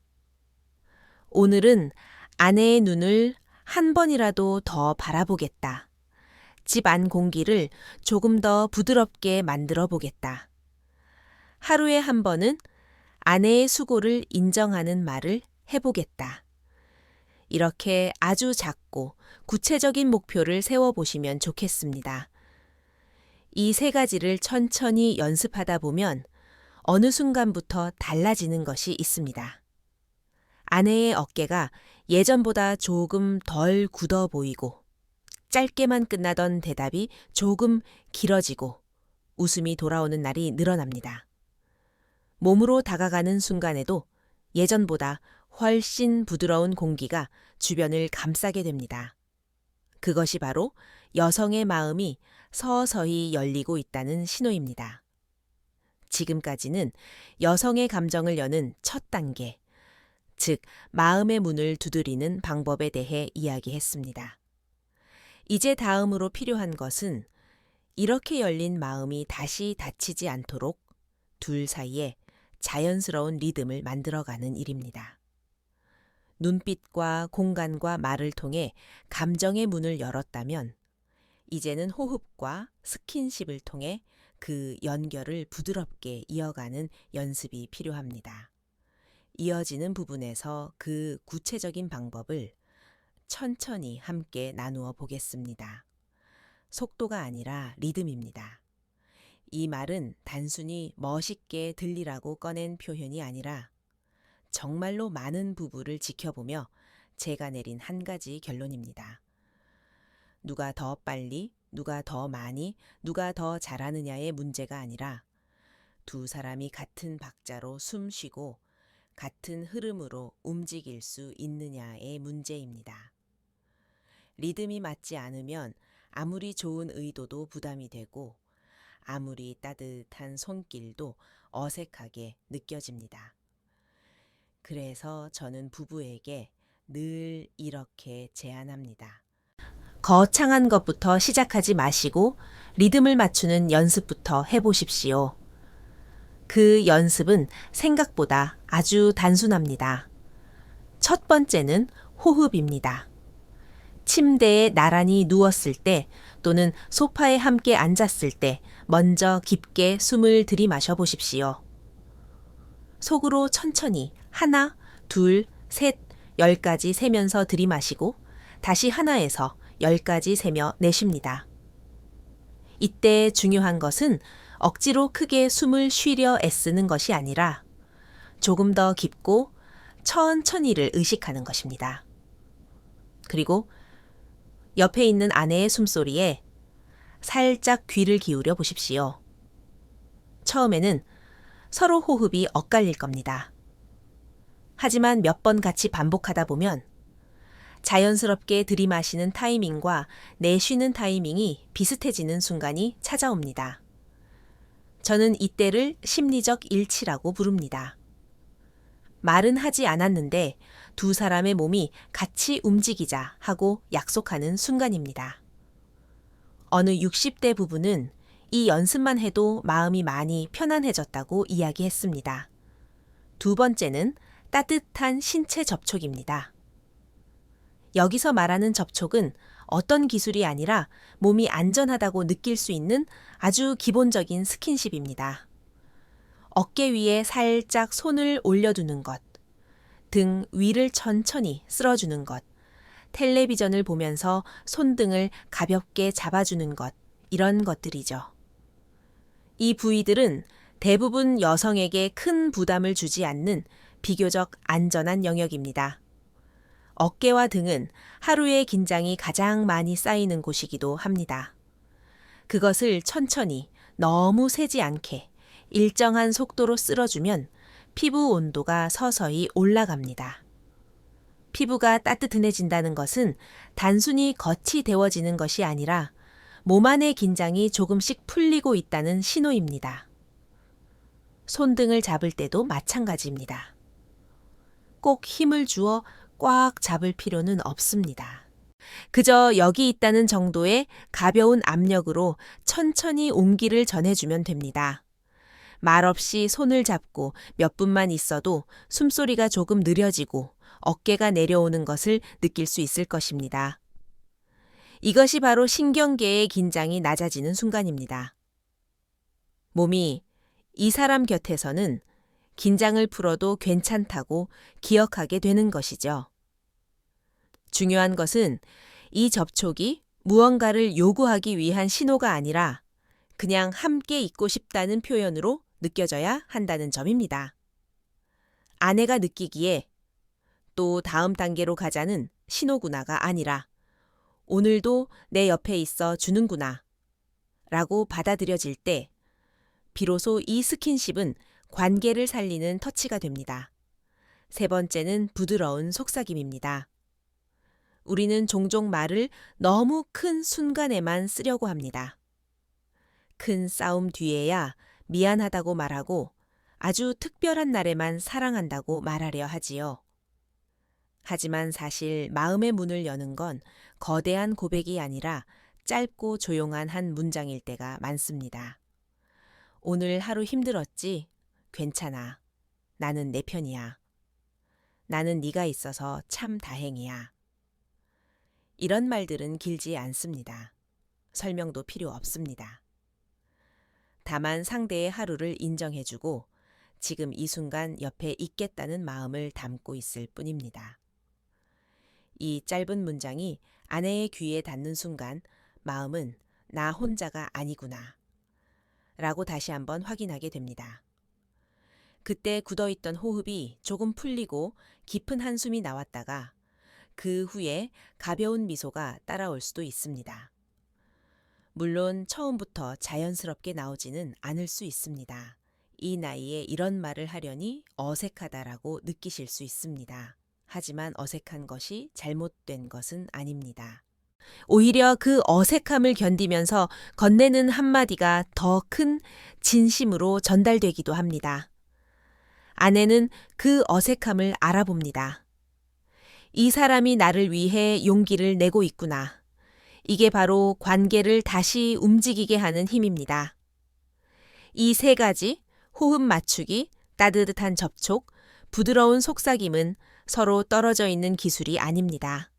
오늘은 아내의 눈을 한 번이라도 더 바라보겠다. 집 안 공기를 조금 더 부드럽게 만들어 보겠다. 하루에 한 번은 아내의 수고를 인정하는 말을 해보겠다. 이렇게 아주 작고 구체적인 목표를 세워보시면 좋겠습니다. 이 세 가지를 천천히 연습하다 보면 어느 순간부터 달라지는 것이 있습니다. 아내의 어깨가 예전보다 조금 덜 굳어 보이고 짧게만 끝나던 대답이 조금 길어지고 웃음이 돌아오는 날이 늘어납니다. 몸으로 다가가는 순간에도 예전보다 훨씬 부드러운 공기가 주변을 감싸게 됩니다. 그것이 바로 여성의 마음이 서서히 열리고 있다는 신호입니다. 지금까지는 여성의 감정을 여는 첫 단계, 즉 마음의 문을 두드리는 방법에 대해 이야기했습니다. 이제 다음으로 필요한 것은 이렇게 열린 마음이 다시 닫히지 않도록 둘 사이에 자연스러운 리듬을 만들어가는 일입니다. 눈빛과 공간과 말을 통해 감정의 문을 열었다면 이제는 호흡과 스킨십을 통해 그 연결을 부드럽게 이어가는 연습이 필요합니다. 이어지는 부분에서 그 구체적인 방법을 천천히 함께 나누어 보겠습니다. 속도가 아니라 리듬입니다. 이 말은 단순히 멋있게 들리라고 꺼낸 표현이 아니라 정말로 많은 부부를 지켜보며 제가 내린 한 가지 결론입니다. 누가 더 빨리, 누가 더 많이, 누가 더 잘하느냐의 문제가 아니라 두 사람이 같은 박자로 숨 쉬고 같은 흐름으로 움직일 수 있느냐의 문제입니다. 리듬이 맞지 않으면 아무리 좋은 의도도 부담이 되고 아무리 따뜻한 손길도 어색하게 느껴집니다. 그래서 저는 부부에게 늘 이렇게 제안합니다. 거창한 것부터 시작하지 마시고 리듬을 맞추는 연습부터 해보십시오. 그 연습은 생각보다 아주 단순합니다. 첫 번째는 호흡입니다. 침대에 나란히 누웠을 때 또는 소파에 함께 앉았을 때 먼저 깊게 숨을 들이마셔 보십시오. 속으로 천천히 하나, 둘, 셋, 10까지 세면서 들이마시고 다시 하나에서 10까지 세며 내쉽니다. 이때 중요한 것은 억지로 크게 숨을 쉬려 애쓰는 것이 아니라 조금 더 깊고 천천히를 의식하는 것입니다. 그리고 옆에 있는 아내의 숨소리에 살짝 귀를 기울여 보십시오. 처음에는 서로 호흡이 엇갈릴 겁니다. 하지만 몇 번 같이 반복하다 보면 자연스럽게 들이마시는 타이밍과 내쉬는 타이밍이 비슷해지는 순간이 찾아옵니다. 저는 이때를 심리적 일치라고 부릅니다. 말은 하지 않았는데 두 사람의 몸이 같이 움직이자 하고 약속하는 순간입니다. 어느 60대 부부는 이 연습만 해도 마음이 많이 편안해졌다고 이야기했습니다. 두 번째는 따뜻한 신체 접촉입니다. 여기서 말하는 접촉은 어떤 기술이 아니라 몸이 안전하다고 느낄 수 있는 아주 기본적인 스킨십입니다. 어깨 위에 살짝 손을 올려두는 것, 등 위를 천천히 쓸어주는 것, 텔레비전을 보면서 손등을 가볍게 잡아주는 것, 이런 것들이죠. 이 부위들은 대부분 여성에게 큰 부담을 주지 않는 비교적 안전한 영역입니다. 어깨와 등은 하루의 긴장이 가장 많이 쌓이는 곳이기도 합니다. 그것을 천천히 너무 세지 않게 일정한 속도로 쓸어주면 피부 온도가 서서히 올라갑니다. 피부가 따뜻해진다는 것은 단순히 겉이 데워지는 것이 아니라 몸 안의 긴장이 조금씩 풀리고 있다는 신호입니다. 손등을 잡을 때도 마찬가지입니다. 꼭 힘을 주어 꽉 잡을 필요는 없습니다. 그저 여기 있다는 정도의 가벼운 압력으로 천천히 온기를 전해주면 됩니다. 말없이 손을 잡고 몇 분만 있어도 숨소리가 조금 느려지고 어깨가 내려오는 것을 느낄 수 있을 것입니다. 이것이 바로 신경계의 긴장이 낮아지는 순간입니다. 몸이 이 사람 곁에서는 긴장을 풀어도 괜찮다고 기억하게 되는 것이죠. 중요한 것은 이 접촉이 무언가를 요구하기 위한 신호가 아니라 그냥 함께 있고 싶다는 표현으로 느껴져야 한다는 점입니다. 아내가 느끼기에 또 다음 단계로 가자는 신호구나가 아니라 오늘도 내 옆에 있어 주는구나 라고 받아들여질 때 비로소 이 스킨십은 관계를 살리는 터치가 됩니다. 세 번째는 부드러운 속삭임입니다. 우리는 종종 말을 너무 큰 순간에만 쓰려고 합니다. 큰 싸움 뒤에야 미안하다고 말하고 아주 특별한 날에만 사랑한다고 말하려 하지요. 하지만 사실 마음의 문을 여는 건 거대한 고백이 아니라 짧고 조용한 한 문장일 때가 많습니다. 오늘 하루 힘들었지? 괜찮아. 나는 내 편이야. 나는 네가 있어서 참 다행이야. 이런 말들은 길지 않습니다. 설명도 필요 없습니다. 다만 상대의 하루를 인정해주고 지금 이 순간 옆에 있겠다는 마음을 담고 있을 뿐입니다. 이 짧은 문장이 아내의 귀에 닿는 순간 마음은 나 혼자가 아니구나 라고 다시 한번 확인하게 됩니다. 그때 굳어있던 호흡이 조금 풀리고 깊은 한숨이 나왔다가 그 후에 가벼운 미소가 따라올 수도 있습니다. 물론 처음부터 자연스럽게 나오지는 않을 수 있습니다. 이 나이에 이런 말을 하려니 어색하다라고 느끼실 수 있습니다. 하지만 어색한 것이 잘못된 것은 아닙니다. 오히려 그 어색함을 견디면서 건네는 한마디가 더 큰 진심으로 전달되기도 합니다. 아내는 그 어색함을 알아봅니다. 이 사람이 나를 위해 용기를 내고 있구나. 이게 바로 관계를 다시 움직이게 하는 힘입니다. 이 세 가지, 호흡 맞추기, 따뜻한 접촉, 부드러운 속삭임은 서로 떨어져 있는 기술이 아닙니다.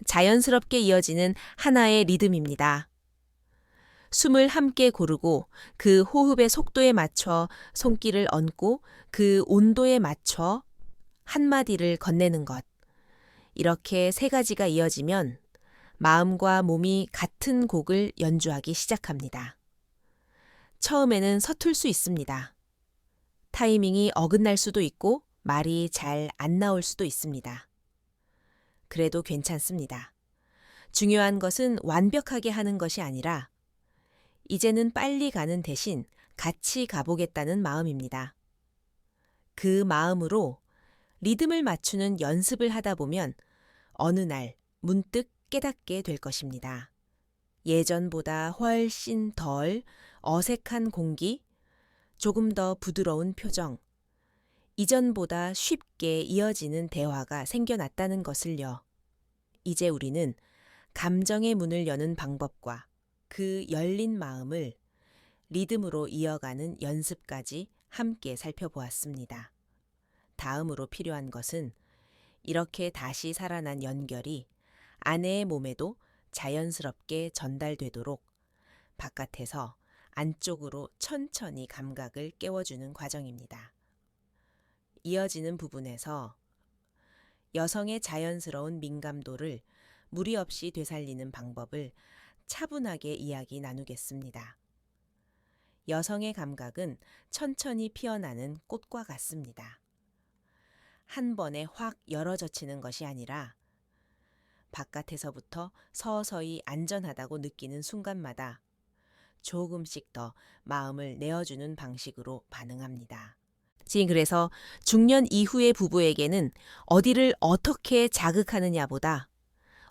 자연스럽게 이어지는 하나의 리듬입니다. 숨을 함께 고르고 그 호흡의 속도에 맞춰 손길을 얹고 그 온도에 맞춰 한마디를 건네는 것. 이렇게 세 가지가 이어지면 마음과 몸이 같은 곡을 연주하기 시작합니다. 처음에는 서툴 수 있습니다. 타이밍이 어긋날 수도 있고 말이 잘 안 나올 수도 있습니다. 그래도 괜찮습니다. 중요한 것은 완벽하게 하는 것이 아니라 이제는 빨리 가는 대신 같이 가보겠다는 마음입니다. 그 마음으로 리듬을 맞추는 연습을 하다 보면 어느 날 문득 깨닫게 될 것입니다. 예전보다 훨씬 덜 어색한 공기, 조금 더 부드러운 표정, 이전보다 쉽게 이어지는 대화가 생겨났다는 것을요. 이제 우리는 감정의 문을 여는 방법과 그 열린 마음을 리듬으로 이어가는 연습까지 함께 살펴보았습니다. 다음으로 필요한 것은 이렇게 다시 살아난 연결이 아내의 몸에도 자연스럽게 전달되도록 바깥에서 안쪽으로 천천히 감각을 깨워주는 과정입니다. 이어지는 부분에서 여성의 자연스러운 민감도를 무리 없이 되살리는 방법을 차분하게 이야기 나누겠습니다. 여성의 감각은 천천히 피어나는 꽃과 같습니다. 한 번에 확 열어젖히는 것이 아니라 바깥에서부터 서서히 안전하다고 느끼는 순간마다 조금씩 더 마음을 내어주는 방식으로 반응합니다. 지금 그래서 중년 이후의 부부에게는 어디를 어떻게 자극하느냐보다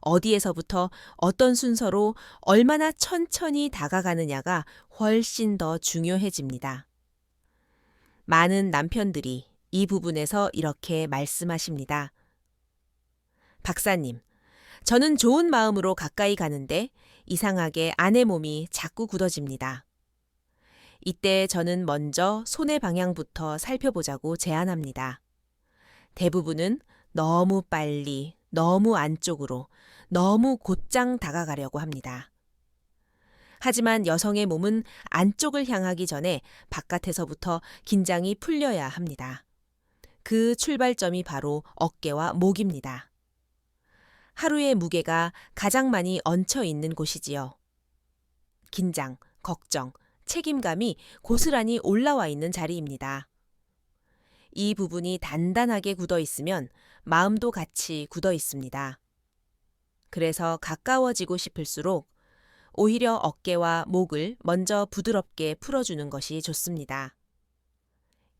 어디에서부터 어떤 순서로 얼마나 천천히 다가가느냐가 훨씬 더 중요해집니다. 많은 남편들이 이 부분에서 이렇게 말씀하십니다. 박사님, 저는 좋은 마음으로 가까이 가는데 이상하게 아내 몸이 자꾸 굳어집니다. 이때 저는 먼저 손의 방향부터 살펴보자고 제안합니다. 대부분은 너무 빨리, 너무 안쪽으로, 너무 곧장 다가가려고 합니다. 하지만 여성의 몸은 안쪽을 향하기 전에 바깥에서부터 긴장이 풀려야 합니다. 그 출발점이 바로 어깨와 목입니다. 하루의 무게가 가장 많이 얹혀 있는 곳이지요. 긴장, 걱정, 책임감이 고스란히 올라와 있는 자리입니다. 이 부분이 단단하게 굳어 있으면 마음도 같이 굳어 있습니다. 그래서 가까워지고 싶을수록 오히려 어깨와 목을 먼저 부드럽게 풀어주는 것이 좋습니다.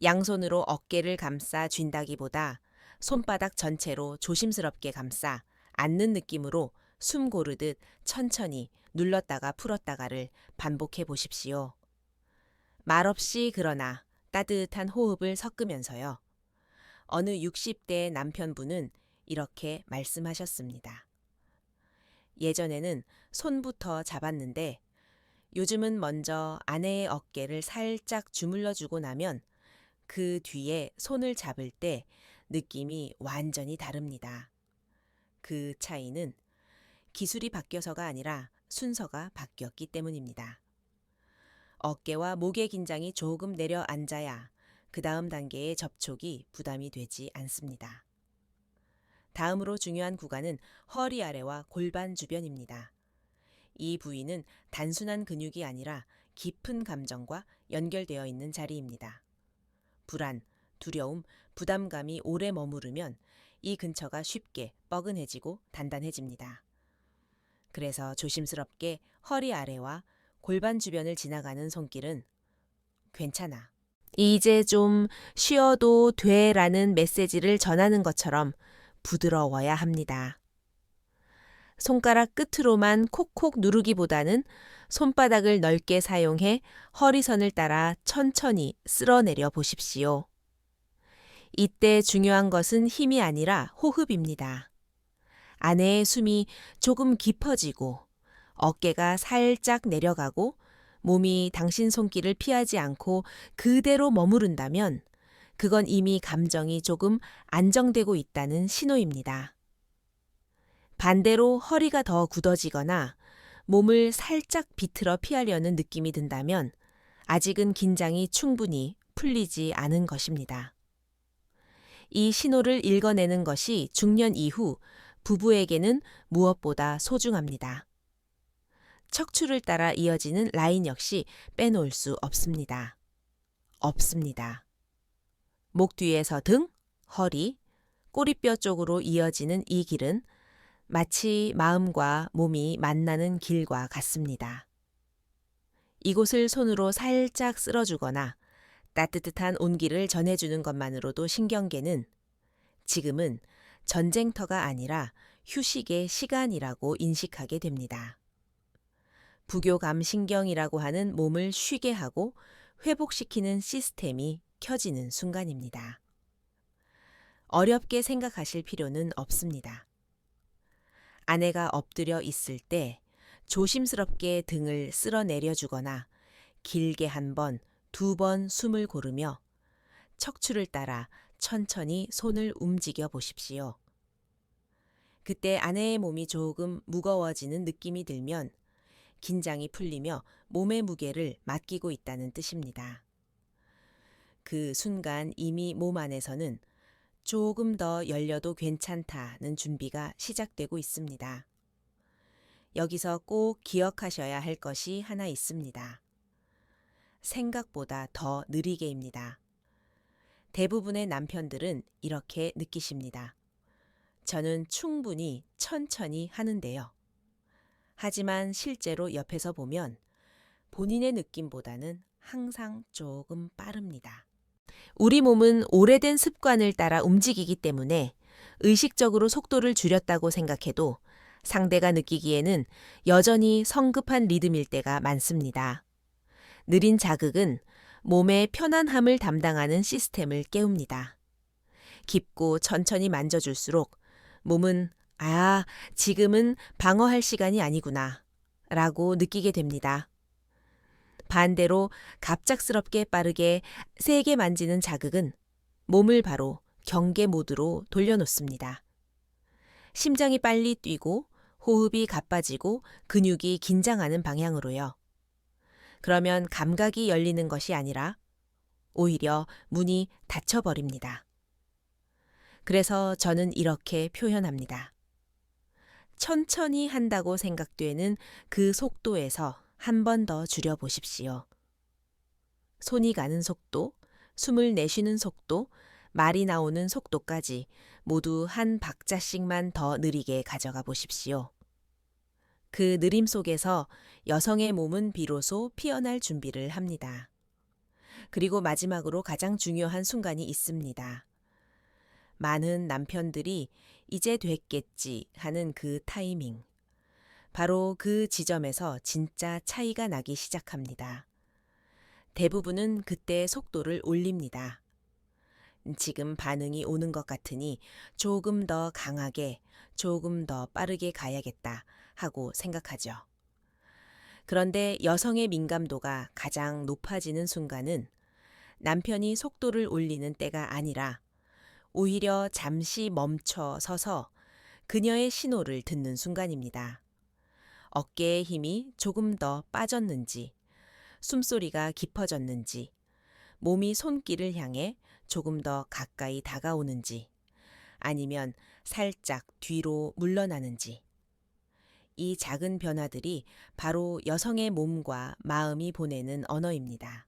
양손으로 어깨를 감싸 쥔다기보다 손바닥 전체로 조심스럽게 감싸 앉는 느낌으로 숨 고르듯 천천히 눌렀다가 풀었다가를 반복해 보십시오. 말없이 그러나 따뜻한 호흡을 섞으면서요. 어느 60대 남편분은 이렇게 말씀하셨습니다. 예전에는 손부터 잡았는데 요즘은 먼저 아내의 어깨를 살짝 주물러 주고 나면 그 뒤에 손을 잡을 때 느낌이 완전히 다릅니다. 그 차이는 기술이 바뀌어서가 아니라 순서가 바뀌었기 때문입니다. 어깨와 목의 긴장이 조금 내려앉아야 그 다음 단계의 접촉이 부담이 되지 않습니다. 다음으로 중요한 구간은 허리 아래와 골반 주변입니다. 이 부위는 단순한 근육이 아니라 깊은 감정과 연결되어 있는 자리입니다. 불안, 두려움, 부담감이 오래 머무르면 이 근처가 쉽게 뻐근해지고 단단해집니다. 그래서 조심스럽게 허리 아래와 골반 주변을 지나가는 손길은 괜찮아. 이제 좀 쉬어도 돼라는 메시지를 전하는 것처럼 부드러워야 합니다. 손가락 끝으로만 콕콕 누르기보다는 손바닥을 넓게 사용해 허리선을 따라 천천히 쓸어내려 보십시오. 이때 중요한 것은 힘이 아니라 호흡입니다. 아내의 숨이 조금 깊어지고 어깨가 살짝 내려가고 몸이 당신 손길을 피하지 않고 그대로 머무른다면 그건 이미 감정이 조금 안정되고 있다는 신호입니다. 반대로 허리가 더 굳어지거나 몸을 살짝 비틀어 피하려는 느낌이 든다면 아직은 긴장이 충분히 풀리지 않은 것입니다. 이 신호를 읽어내는 것이 중년 이후 부부에게는 무엇보다 소중합니다. 척추를 따라 이어지는 라인 역시 빼놓을 수 없습니다. 없습니다. 목 뒤에서 등, 허리, 꼬리뼈 쪽으로 이어지는 이 길은 마치 마음과 몸이 만나는 길과 같습니다. 이곳을 손으로 살짝 쓸어주거나 따뜻한 온기를 전해주는 것만으로도 신경계는 지금은 전쟁터가 아니라 휴식의 시간이라고 인식하게 됩니다. 부교감신경이라고 하는 몸을 쉬게 하고 회복시키는 시스템이 켜지는 순간입니다. 어렵게 생각하실 필요는 없습니다. 아내가 엎드려 있을 때 조심스럽게 등을 쓸어내려주거나 길게 한 번, 두 번 숨을 고르며 척추를 따라 천천히 손을 움직여 보십시오. 그때 아내의 몸이 조금 무거워지는 느낌이 들면 긴장이 풀리며 몸의 무게를 맡기고 있다는 뜻입니다. 그 순간 이미 몸 안에서는 조금 더 열려도 괜찮다는 준비가 시작되고 있습니다. 여기서 꼭 기억하셔야 할 것이 하나 있습니다. 생각보다 더 느리게입니다. 대부분의 남편들은 이렇게 느끼십니다. 저는 충분히 천천히 하는데요. 하지만 실제로 옆에서 보면 본인의 느낌보다는 항상 조금 빠릅니다. 우리 몸은 오래된 습관을 따라 움직이기 때문에 의식적으로 속도를 줄였다고 생각해도 상대가 느끼기에는 여전히 성급한 리듬일 때가 많습니다. 느린 자극은 몸의 편안함을 담당하는 시스템을 깨웁니다. 깊고 천천히 만져줄수록 몸은 지금은 방어할 시간이 아니구나 라고 느끼게 됩니다. 반대로 갑작스럽게 빠르게 세게 만지는 자극은 몸을 바로 경계 모드로 돌려놓습니다. 심장이 빨리 뛰고 호흡이 가빠지고 근육이 긴장하는 방향으로요. 그러면 감각이 열리는 것이 아니라 오히려 문이 닫혀버립니다. 그래서 저는 이렇게 표현합니다. 천천히 한다고 생각되는 그 속도에서 한 번 더 줄여보십시오. 손이 가는 속도, 숨을 내쉬는 속도, 말이 나오는 속도까지 모두 한 박자씩만 더 느리게 가져가 보십시오. 그 느림 속에서 여성의 몸은 비로소 피어날 준비를 합니다. 그리고 마지막으로 가장 중요한 순간이 있습니다. 많은 남편들이 이제 됐겠지 하는 그 타이밍. 바로 그 지점에서 진짜 차이가 나기 시작합니다. 대부분은 그때 속도를 올립니다. 지금 반응이 오는 것 같으니 조금 더 강하게, 조금 더 빠르게 가야겠다 하고 생각하죠. 그런데 여성의 민감도가 가장 높아지는 순간은 남편이 속도를 올리는 때가 아니라 오히려 잠시 멈춰 서서 그녀의 신호를 듣는 순간입니다. 어깨의 힘이 조금 더 빠졌는지, 숨소리가 깊어졌는지, 몸이 손길을 향해 조금 더 가까이 다가오는지, 아니면 살짝 뒤로 물러나는지. 이 작은 변화들이 바로 여성의 몸과 마음이 보내는 언어입니다.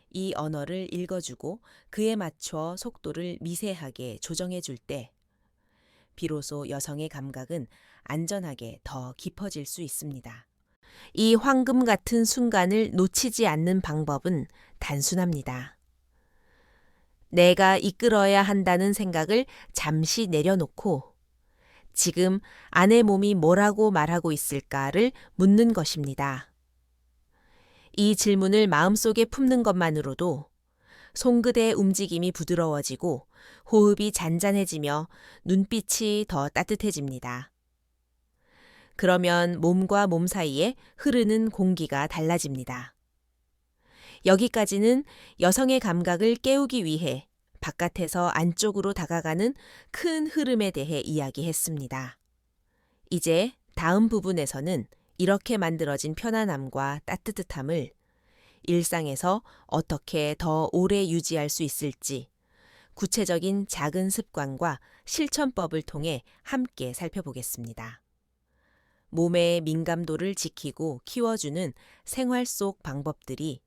이 언어를 읽어주고 그에 맞춰 속도를 미세하게 조정해 줄 때, 비로소 여성의 감각은 안전하게 더 깊어질 수 있습니다. 이 황금 같은 순간을 놓치지 않는 방법은 단순합니다. 내가 이끌어야 한다는 생각을 잠시 내려놓고 지금 아내 몸이 뭐라고 말하고 있을까를 묻는 것입니다. 이 질문을 마음속에 품는 것만으로도 손끝의 움직임이 부드러워지고 호흡이 잔잔해지며 눈빛이 더 따뜻해집니다. 그러면 몸과 몸 사이에 흐르는 공기가 달라집니다. 여기까지는 여성의 감각을 깨우기 위해 바깥에서 안쪽으로 다가가는 큰 흐름에 대해 이야기했습니다. 이제 다음 부분에서는 이렇게 만들어진 편안함과 따뜻함을 일상에서 어떻게 더 오래 유지할 수 있을지 구체적인 작은 습관과 실천법을 통해 함께 살펴보겠습니다. 몸의 민감도를 지키고 키워주는 생활 속 방법들이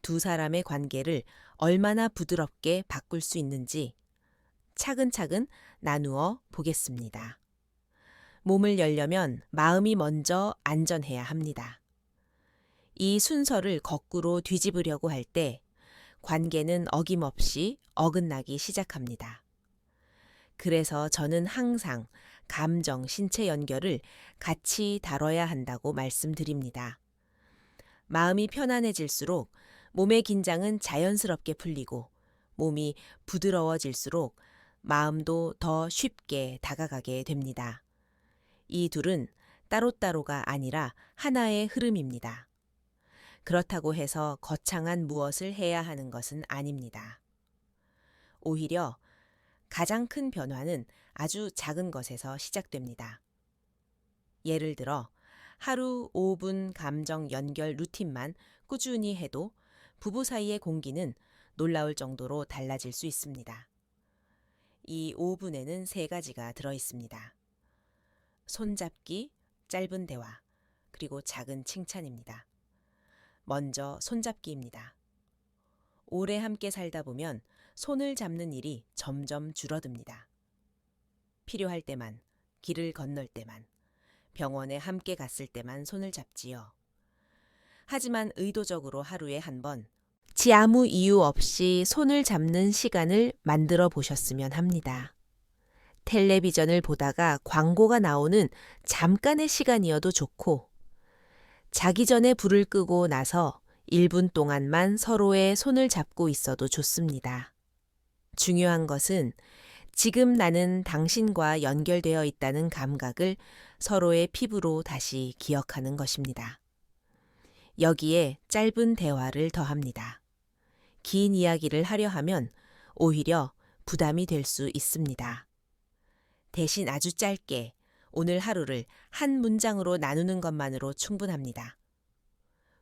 두 사람의 관계를 얼마나 부드럽게 바꿀 수 있는지 차근차근 나누어 보겠습니다. 몸을 열려면 마음이 먼저 안전해야 합니다. 이 순서를 거꾸로 뒤집으려고 할 때 관계는 어김없이 어긋나기 시작합니다. 그래서 저는 항상 감정, 신체 연결을 같이 다뤄야 한다고 말씀드립니다. 마음이 편안해질수록 몸의 긴장은 자연스럽게 풀리고 몸이 부드러워질수록 마음도 더 쉽게 다가가게 됩니다. 이 둘은 따로따로가 아니라 하나의 흐름입니다. 그렇다고 해서 거창한 무엇을 해야 하는 것은 아닙니다. 오히려 가장 큰 변화는 아주 작은 것에서 시작됩니다. 예를 들어 하루 5분 감정 연결 루틴만 꾸준히 해도 부부 사이의 공기는 놀라울 정도로 달라질 수 있습니다. 이 5분에는 3가지가 들어 있습니다. 손잡기, 짧은 대화, 그리고 작은 칭찬입니다. 먼저 손잡기입니다. 오래 함께 살다 보면 손을 잡는 일이 점점 줄어듭니다. 필요할 때만, 길을 건널 때만, 병원에 함께 갔을 때만 손을 잡지요. 하지만 의도적으로 하루에 한 번, 아무 이유 없이 손을 잡는 시간을 만들어 보셨으면 합니다. 텔레비전을 보다가 광고가 나오는 잠깐의 시간이어도 좋고, 자기 전에 불을 끄고 나서 1분 동안만 서로의 손을 잡고 있어도 좋습니다. 중요한 것은 지금 나는 당신과 연결되어 있다는 감각을 서로의 피부로 다시 기억하는 것입니다. 여기에 짧은 대화를 더합니다. 긴 이야기를 하려 하면 오히려 부담이 될 수 있습니다. 대신 아주 짧게 오늘 하루를 한 문장으로 나누는 것만으로 충분합니다.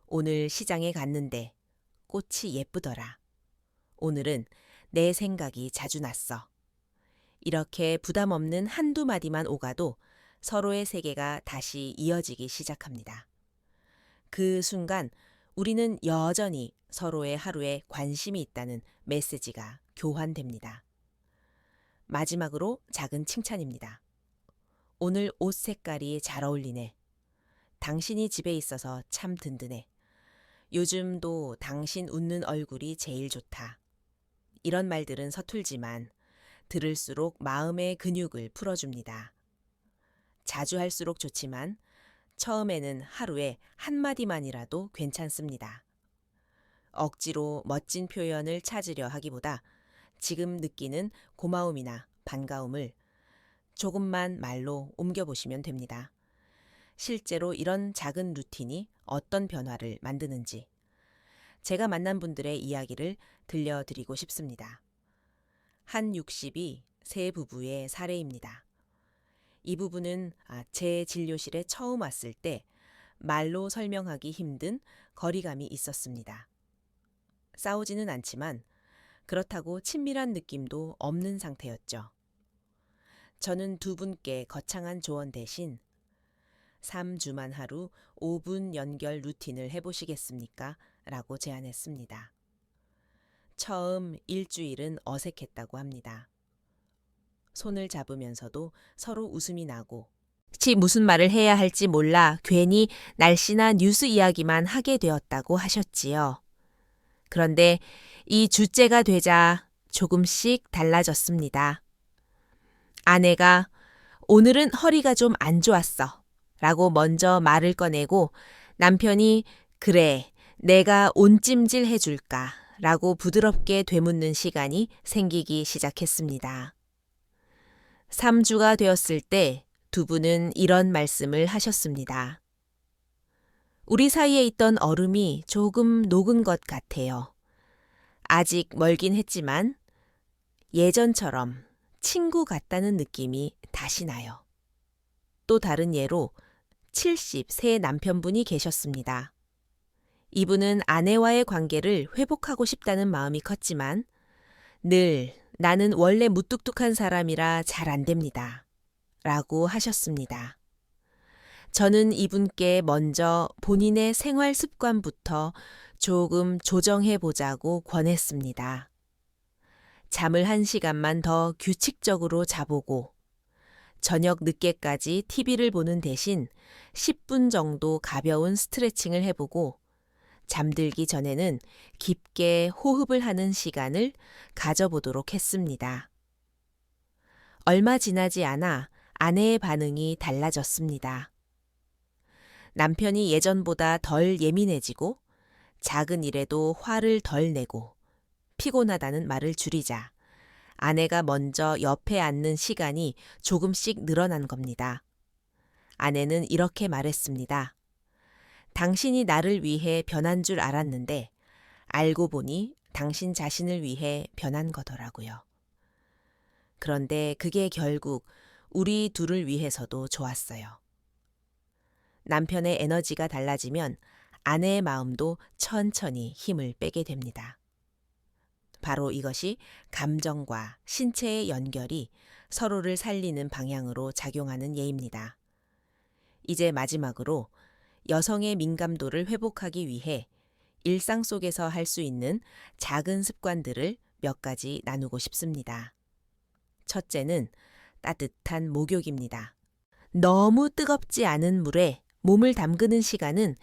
오늘 시장에 갔는데 꽃이 예쁘더라. 오늘은 내 생각이 자주 났어. 이렇게 부담 없는 한두 마디만 오가도 서로의 세계가 다시 이어지기 시작합니다. 그 순간 우리는 여전히 서로의 하루에 관심이 있다는 메시지가 교환됩니다. 마지막으로 작은 칭찬입니다. 오늘 옷 색깔이 잘 어울리네. 당신이 집에 있어서 참 든든해. 요즘도 당신 웃는 얼굴이 제일 좋다. 이런 말들은 서툴지만 들을수록 마음의 근육을 풀어줍니다. 자주 할수록 좋지만 처음에는 하루에 한마디만이라도 괜찮습니다. 억지로 멋진 표현을 찾으려 하기보다 지금 느끼는 고마움이나 반가움을 조금만 말로 옮겨보시면 됩니다. 실제로 이런 작은 루틴이 어떤 변화를 만드는지 제가 만난 분들의 이야기를 들려드리고 싶습니다. 한 60이 세 부부의 사례입니다. 이 부부는 제 진료실에 처음 왔을 때 말로 설명하기 힘든 거리감이 있었습니다. 싸우지는 않지만 그렇다고 친밀한 느낌도 없는 상태였죠. 저는 두 분께 거창한 조언 대신 3주만 하루 5분 연결 루틴을 해보시겠습니까? 라고 제안했습니다. 처음 일주일은 어색했다고 합니다. 손을 잡으면서도 서로 웃음이 나고 무슨 말을 해야 할지 몰라 괜히 날씨나 뉴스 이야기만 하게 되었다고 하셨지요. 그런데 이 주째가 되자 조금씩 달라졌습니다. 아내가 오늘은 허리가 좀 안 좋았어 라고 먼저 말을 꺼내고 남편이 그래 내가 온찜질 해줄까 라고 부드럽게 되묻는 시간이 생기기 시작했습니다. 3주가 되었을 때 두 분은 이런 말씀을 하셨습니다. 우리 사이에 있던 얼음이 조금 녹은 것 같아요. 아직 멀긴 했지만 예전처럼 친구 같다는 느낌이 다시 나요. 또 다른 예로 70세 남편분이 계셨습니다. 이분은 아내와의 관계를 회복하고 싶다는 마음이 컸지만 늘 나는 원래 무뚝뚝한 사람이라 잘 안 됩니다. 라고 하셨습니다. 저는 이분께 먼저 본인의 생활 습관부터 조금 조정해 보자고 권했습니다. 잠을 1시간만 더 규칙적으로 자보고 저녁 늦게까지 TV를 보는 대신 10분 정도 가벼운 스트레칭을 해보고 잠들기 전에는 깊게 호흡을 하는 시간을 가져보도록 했습니다. 얼마 지나지 않아 아내의 반응이 달라졌습니다. 남편이 예전보다 덜 예민해지고 작은 일에도 화를 덜 내고 피곤하다는 말을 줄이자 아내가 먼저 옆에 앉는 시간이 조금씩 늘어난 겁니다. 아내는 이렇게 말했습니다. 당신이 나를 위해 변한 줄 알았는데 알고 보니 당신 자신을 위해 변한 거더라고요. 그런데 그게 결국 우리 둘을 위해서도 좋았어요. 남편의 에너지가 달라지면 아내의 마음도 천천히 힘을 빼게 됩니다. 바로 이것이 감정과 신체의 연결이 서로를 살리는 방향으로 작용하는 예입니다. 이제 마지막으로 여성의 민감도를 회복하기 위해 일상 속에서 할 수 있는 작은 습관들을 몇 가지 나누고 싶습니다. 첫째는 따뜻한 목욕입니다. 너무 뜨겁지 않은 물에 몸을 담그는 시간은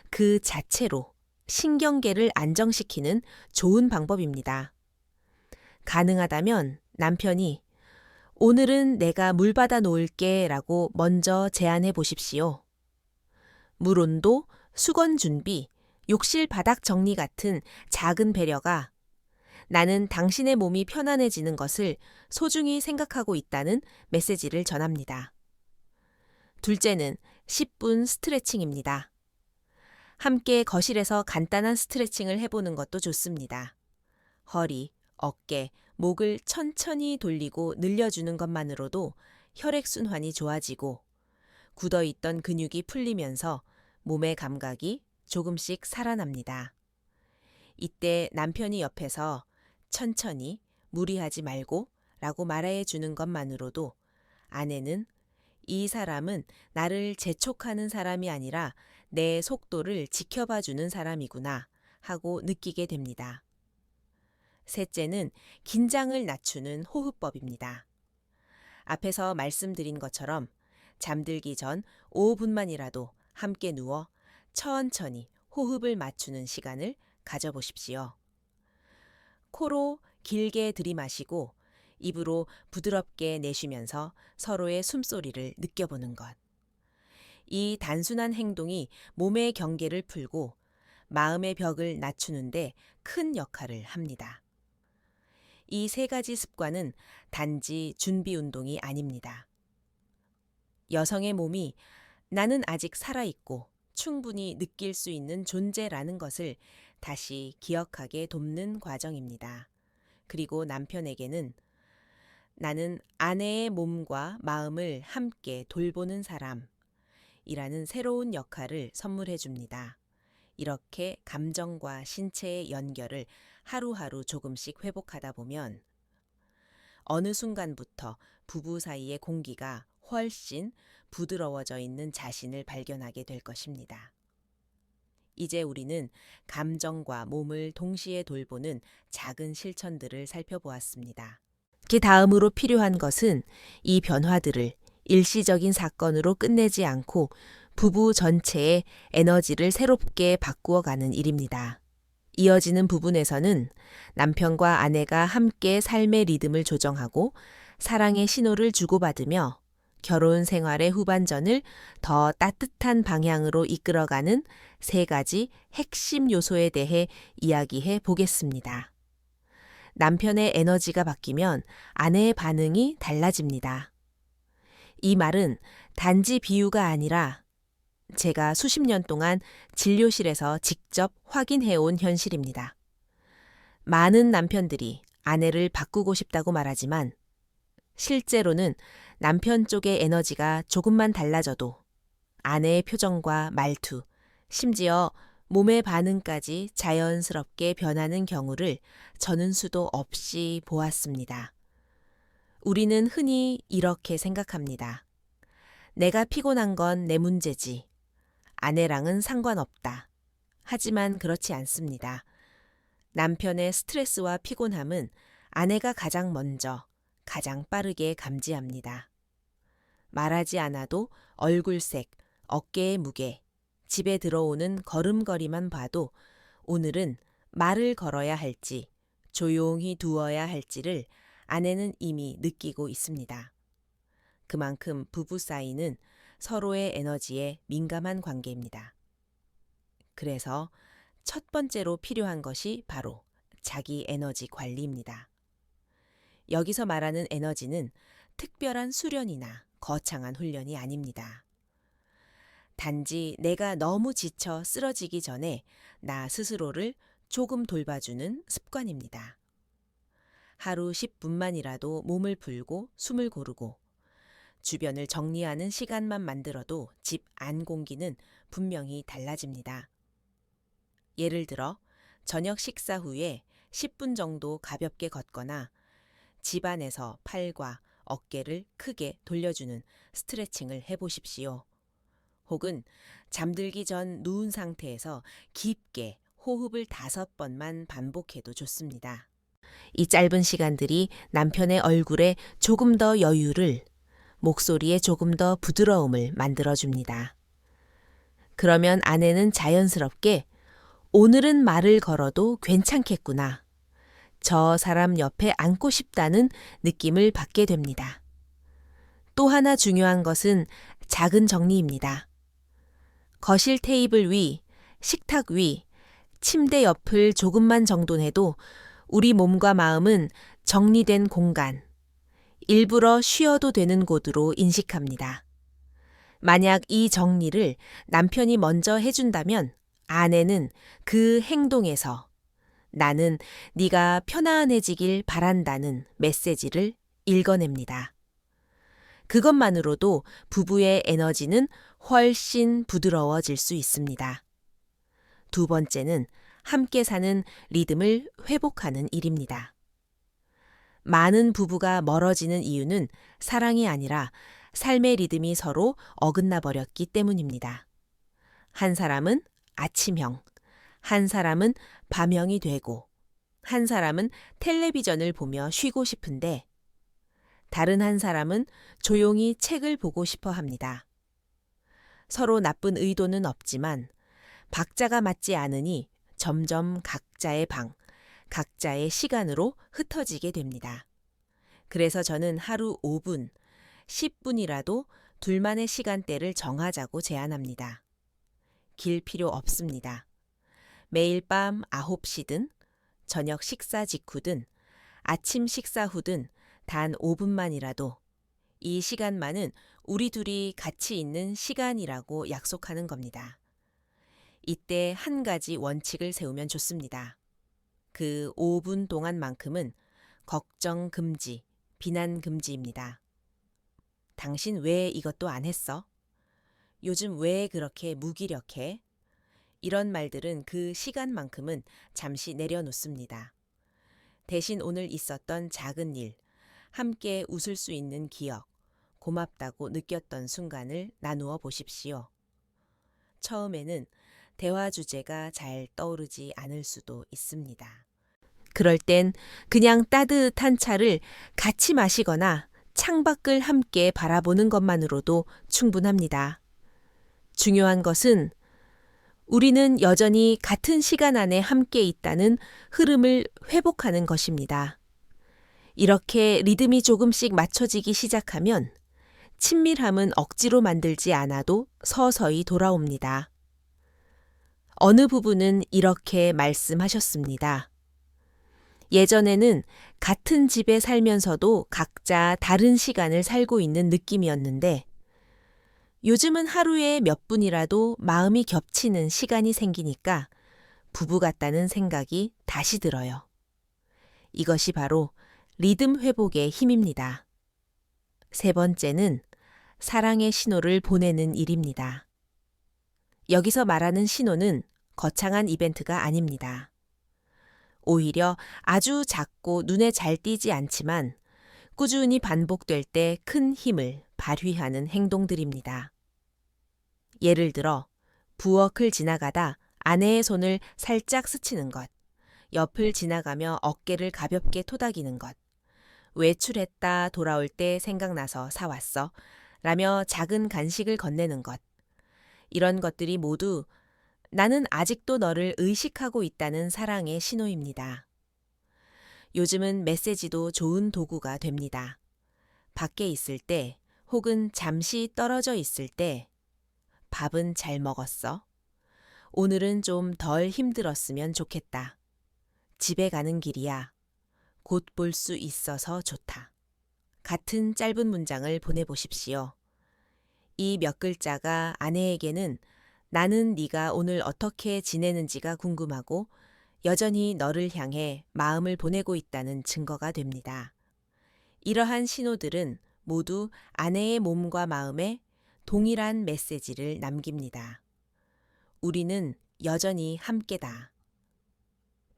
그 자체로 신경계를 안정시키는 좋은 방법입니다. 가능하다면 남편이 오늘은 내가 물 받아 놓을게 라고 먼저 제안해 보십시오. 물 온도, 수건 준비, 욕실 바닥 정리 같은 작은 배려가 나는 당신의 몸이 편안해지는 것을 소중히 생각하고 있다는 메시지를 전합니다. 둘째는 10분 스트레칭입니다. 함께 거실에서 간단한 스트레칭을 해보는 것도 좋습니다. 허리, 어깨, 목을 천천히 돌리고 늘려주는 것만으로도 혈액순환이 좋아지고 굳어있던 근육이 풀리면서 몸의 감각이 조금씩 살아납니다. 이때 남편이 옆에서 천천히 무리하지 말고 라고 말해 주는 것만으로도 아내는 이 사람은 나를 재촉하는 사람이 아니라 내 속도를 지켜봐 주는 사람이구나 하고 느끼게 됩니다. 셋째는 긴장을 낮추는 호흡법입니다. 앞에서 말씀드린 것처럼 잠들기 전 5분만이라도 함께 누워 천천히 호흡을 맞추는 시간을 가져보십시오. 코로 길게 들이마시고 입으로 부드럽게 내쉬면서 서로의 숨소리를 느껴보는 것. 이 단순한 행동이 몸의 경계를 풀고 마음의 벽을 낮추는데 큰 역할을 합니다. 이 3가지 습관은 단지 준비 운동이 아닙니다. 여성의 몸이 나는 아직 살아있고 충분히 느낄 수 있는 존재라는 것을 다시 기억하게 돕는 과정입니다. 그리고 남편에게는 나는 아내의 몸과 마음을 함께 돌보는 사람이라는 새로운 역할을 선물해 줍니다. 이렇게 감정과 신체의 연결을 하루하루 조금씩 회복하다 보면 어느 순간부터 부부 사이의 공기가 훨씬 부드러워져 있는 자신을 발견하게 될 것입니다. 이제 우리는 감정과 몸을 동시에 돌보는 작은 실천들을 살펴보았습니다. 그 다음으로 필요한 것은 이 변화들을 일시적인 사건으로 끝내지 않고 부부 전체의 에너지를 새롭게 바꾸어가는 일입니다. 이어지는 부분에서는 남편과 아내가 함께 삶의 리듬을 조정하고 사랑의 신호를 주고받으며 결혼 생활의 후반전을 더 따뜻한 방향으로 이끌어가는 3가지 핵심 요소에 대해 이야기해 보겠습니다. 남편의 에너지가 바뀌면 아내의 반응이 달라집니다. 이 말은 단지 비유가 아니라 제가 수십 년 동안 진료실에서 직접 확인해온 현실입니다. 많은 남편들이 아내를 바꾸고 싶다고 말하지만 실제로는 남편 쪽의 에너지가 조금만 달라져도 아내의 표정과 말투, 심지어 몸의 반응까지 자연스럽게 변하는 경우를 저는 수도 없이 보았습니다. 우리는 흔히 이렇게 생각합니다. 내가 피곤한 건 내 문제지. 아내랑은 상관없다. 하지만 그렇지 않습니다. 남편의 스트레스와 피곤함은 아내가 가장 먼저, 가장 빠르게 감지합니다. 말하지 않아도 얼굴색, 어깨의 무게, 집에 들어오는 걸음걸이만 봐도 오늘은 말을 걸어야 할지, 조용히 두어야 할지를 아내는 이미 느끼고 있습니다. 그만큼 부부 사이는 서로의 에너지에 민감한 관계입니다. 그래서 첫 번째로 필요한 것이 바로 자기 에너지 관리입니다. 여기서 말하는 에너지는 특별한 수련이나 거창한 훈련이 아닙니다. 단지 내가 너무 지쳐 쓰러지기 전에 나 스스로를 조금 돌봐주는 습관입니다. 하루 10분만이라도 몸을 풀고 숨을 고르고 주변을 정리하는 시간만 만들어도 집 안 공기는 분명히 달라집니다. 예를 들어 저녁 식사 후에 10분 정도 가볍게 걷거나 집안에서 팔과 어깨를 크게 돌려주는 스트레칭을 해보십시오. 혹은 잠들기 전 누운 상태에서 깊게 호흡을 5번만 반복해도 좋습니다. 이 짧은 시간들이 남편의 얼굴에 조금 더 여유를, 목소리에 조금 더 부드러움을 만들어줍니다. 그러면 아내는 자연스럽게 오늘은 말을 걸어도 괜찮겠구나. 저 사람 옆에 앉고 싶다는 느낌을 받게 됩니다. 또 하나 중요한 것은 작은 정리입니다. 거실 테이블 위, 식탁 위, 침대 옆을 조금만 정돈해도 우리 몸과 마음은 정리된 공간, 일부러 쉬어도 되는 곳으로 인식합니다. 만약 이 정리를 남편이 먼저 해준다면 아내는 그 행동에서 나는 네가 편안해지길 바란다는 메시지를 읽어냅니다. 그것만으로도 부부의 에너지는 훨씬 부드러워질 수 있습니다. 두 번째는 함께 사는 리듬을 회복하는 일입니다. 많은 부부가 멀어지는 이유는 사랑이 아니라 삶의 리듬이 서로 어긋나 버렸기 때문입니다. 한 사람은 아침형, 한 사람은 밤형이 되고, 한 사람은 텔레비전을 보며 쉬고 싶은데, 다른 한 사람은 조용히 책을 보고 싶어 합니다. 서로 나쁜 의도는 없지만 박자가 맞지 않으니 점점 각자의 방, 각자의 시간으로 흩어지게 됩니다. 그래서 저는 하루 5분, 10분이라도 둘만의 시간대를 정하자고 제안합니다. 길 필요 없습니다. 매일 밤 9시든, 저녁 식사 직후든, 아침 식사 후든 단 5분만이라도 이 시간만은 우리 둘이 같이 있는 시간이라고 약속하는 겁니다. 이때 한 가지 원칙을 세우면 좋습니다. 그 5분 동안만큼은 걱정 금지, 비난 금지입니다. 당신 왜 이것도 안 했어? 요즘 왜 그렇게 무기력해? 이런 말들은 그 시간만큼은 잠시 내려놓습니다. 대신 오늘 있었던 작은 일, 함께 웃을 수 있는 기억, 고맙다고 느꼈던 순간을 나누어 보십시오. 처음에는 대화 주제가 잘 떠오르지 않을 수도 있습니다. 그럴 땐 그냥 따뜻한 차를 같이 마시거나 창밖을 함께 바라보는 것만으로도 충분합니다. 중요한 것은 우리는 여전히 같은 시간 안에 함께 있다는 흐름을 회복하는 것입니다. 이렇게 리듬이 조금씩 맞춰지기 시작하면 친밀함은 억지로 만들지 않아도 서서히 돌아옵니다. 어느 부부는 이렇게 말씀하셨습니다. 예전에는 같은 집에 살면서도 각자 다른 시간을 살고 있는 느낌이었는데 요즘은 하루에 몇 분이라도 마음이 겹치는 시간이 생기니까 부부 같다는 생각이 다시 들어요. 이것이 바로 리듬 회복의 힘입니다. 세 번째는 사랑의 신호를 보내는 일입니다. 여기서 말하는 신호는 거창한 이벤트가 아닙니다. 오히려 아주 작고 눈에 잘 띄지 않지만 꾸준히 반복될 때 큰 힘을 발휘하는 행동들입니다. 예를 들어 부엌을 지나가다 아내의 손을 살짝 스치는 것, 옆을 지나가며 어깨를 가볍게 토닥이는 것, 외출했다 돌아올 때 생각나서 사왔어 라며 작은 간식을 건네는 것. 이런 것들이 모두 나는 아직도 너를 의식하고 있다는 사랑의 신호입니다. 요즘은 메시지도 좋은 도구가 됩니다. 밖에 있을 때 혹은 잠시 떨어져 있을 때 밥은 잘 먹었어? 오늘은 좀 덜 힘들었으면 좋겠다. 집에 가는 길이야. 곧 볼 수 있어서 좋다. 같은 짧은 문장을 보내보십시오. 이 몇 글자가 아내에게는 나는 네가 오늘 어떻게 지내는지가 궁금하고 여전히 너를 향해 마음을 보내고 있다는 증거가 됩니다. 이러한 신호들은 모두 아내의 몸과 마음에 동일한 메시지를 남깁니다. 우리는 여전히 함께다.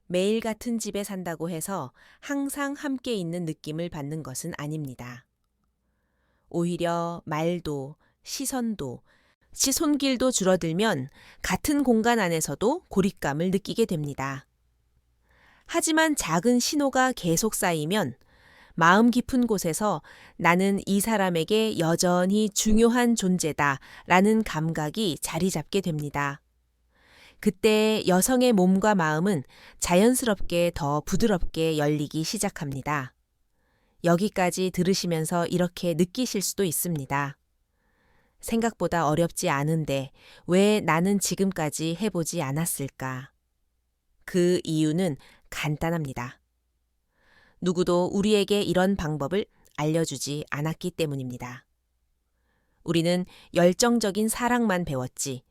매일 같은 집에 산다고 해서 항상 함께 있는 느낌을 받는 것은 아닙니다. 오히려 말도, 시선도, 시손길도 줄어들면 같은 공간 안에서도 고립감을 느끼게 됩니다. 하지만 작은 신호가 계속 쌓이면 마음 깊은 곳에서 나는 이 사람에게 여전히 중요한 존재다 라는 감각이 자리 잡게 됩니다. 그때 여성의 몸과 마음은 자연스럽게 더 부드럽게 열리기 시작합니다. 여기까지 들으시면서 이렇게 느끼실 수도 있습니다. 생각보다 어렵지 않은데 왜 나는 지금까지 해보지 않았을까? 그 이유는 간단합니다. 누구도 우리에게 이런 방법을 알려주지 않았기 때문입니다. 우리는 열정적인 사랑만 배웠지,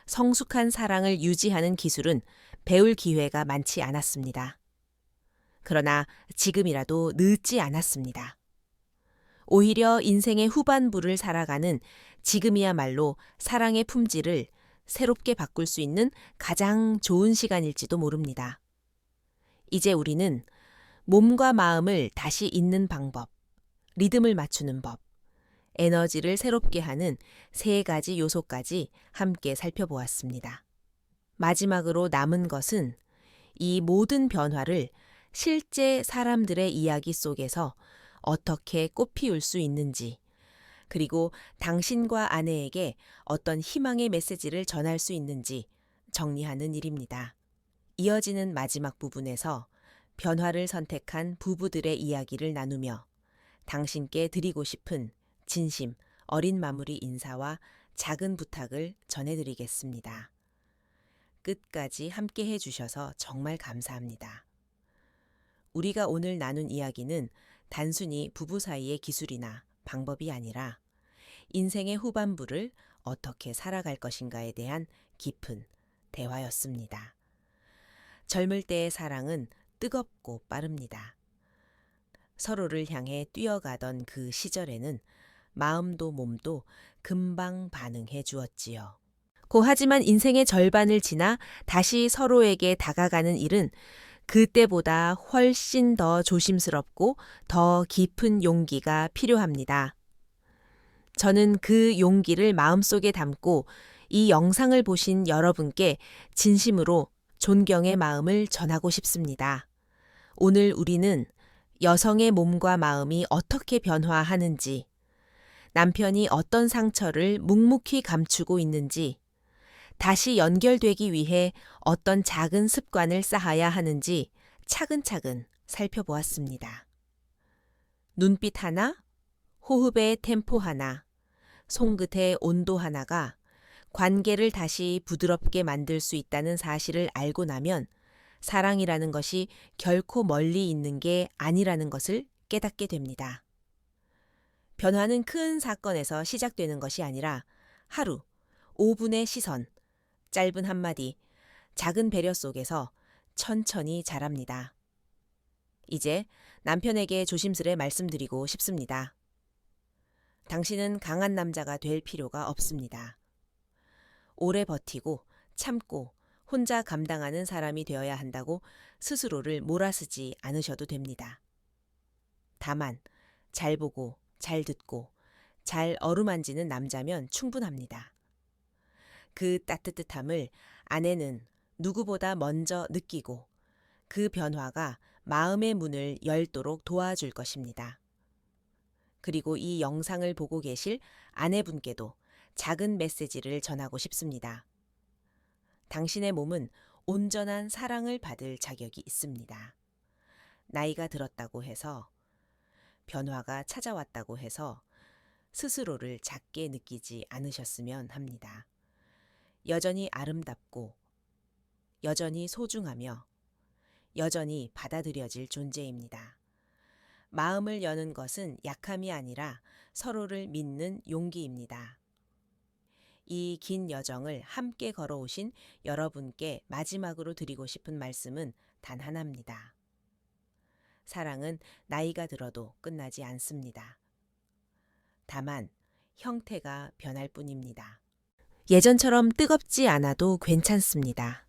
성숙한 사랑을 유지하는 기술은 배울 기회가 많지 않았습니다. 그러나 지금이라도 늦지 않았습니다. 오히려 인생의 후반부를 살아가는 지금이야말로 사랑의 품질을 새롭게 바꿀 수 있는 가장 좋은 시간일지도 모릅니다. 이제 우리는 몸과 마음을 다시 잇는 방법, 리듬을 맞추는 법, 에너지를 새롭게 하는 3가지 요소까지 함께 살펴보았습니다. 마지막으로 남은 것은 이 모든 변화를 실제 사람들의 이야기 속에서 어떻게 꽃피울 수 있는지, 그리고 당신과 아내에게 어떤 희망의 메시지를 전할 수 있는지 정리하는 일입니다. 이어지는 마지막 부분에서 변화를 선택한 부부들의 이야기를 나누며 당신께 드리고 싶은 진심, 어린 마무리 인사와 작은 부탁을 전해드리겠습니다. 끝까지 함께 해주셔서 정말 감사합니다. 우리가 오늘 나눈 이야기는 단순히 부부 사이의 기술이나 방법이 아니라 인생의 후반부를 어떻게 살아갈 것인가에 대한 깊은 대화였습니다. 젊을 때의 사랑은 뜨겁고 빠릅니다. 서로를 향해 뛰어가던 그 시절에는 마음도 몸도 금방 반응해 주었지요. 하지만 인생의 절반을 지나 다시 서로에게 다가가는 일은 그때보다 훨씬 더 조심스럽고 더 깊은 용기가 필요합니다. 저는 그 용기를 마음속에 담고 이 영상을 보신 여러분께 진심으로 존경의 마음을 전하고 싶습니다. 오늘 우리는 여성의 몸과 마음이 어떻게 변화하는지, 남편이 어떤 상처를 묵묵히 감추고 있는지, 다시 연결되기 위해 어떤 작은 습관을 쌓아야 하는지 차근차근 살펴보았습니다. 눈빛 하나, 호흡의 템포 하나, 손끝의 온도 하나가 관계를 다시 부드럽게 만들 수 있다는 사실을 알고 나면 사랑이라는 것이 결코 멀리 있는 게 아니라는 것을 깨닫게 됩니다. 변화는 큰 사건에서 시작되는 것이 아니라 하루, 5분의 시선, 짧은 한마디, 작은 배려 속에서 천천히 자랍니다. 이제 남편에게 조심스레 말씀드리고 싶습니다. 당신은 강한 남자가 될 필요가 없습니다. 오래 버티고 참고 혼자 감당하는 사람이 되어야 한다고 스스로를 몰아쓰지 않으셔도 됩니다. 다만 잘 보고 잘 듣고 잘 어루만지는 남자면 충분합니다. 그 따뜻함을 아내는 누구보다 먼저 느끼고 그 변화가 마음의 문을 열도록 도와줄 것입니다. 그리고 이 영상을 보고 계실 아내분께도 작은 메시지를 전하고 싶습니다. 당신의 몸은 온전한 사랑을 받을 자격이 있습니다. 나이가 들었다고 해서, 변화가 찾아왔다고 해서 스스로를 작게 느끼지 않으셨으면 합니다. 여전히 아름답고, 여전히 소중하며, 여전히 받아들여질 존재입니다. 마음을 여는 것은 약함이 아니라 서로를 믿는 용기입니다. 이 긴 여정을 함께 걸어오신 여러분께 마지막으로 드리고 싶은 말씀은 단 하나입니다. 사랑은 나이가 들어도 끝나지 않습니다. 다만 형태가 변할 뿐입니다. 예전처럼 뜨겁지 않아도 괜찮습니다.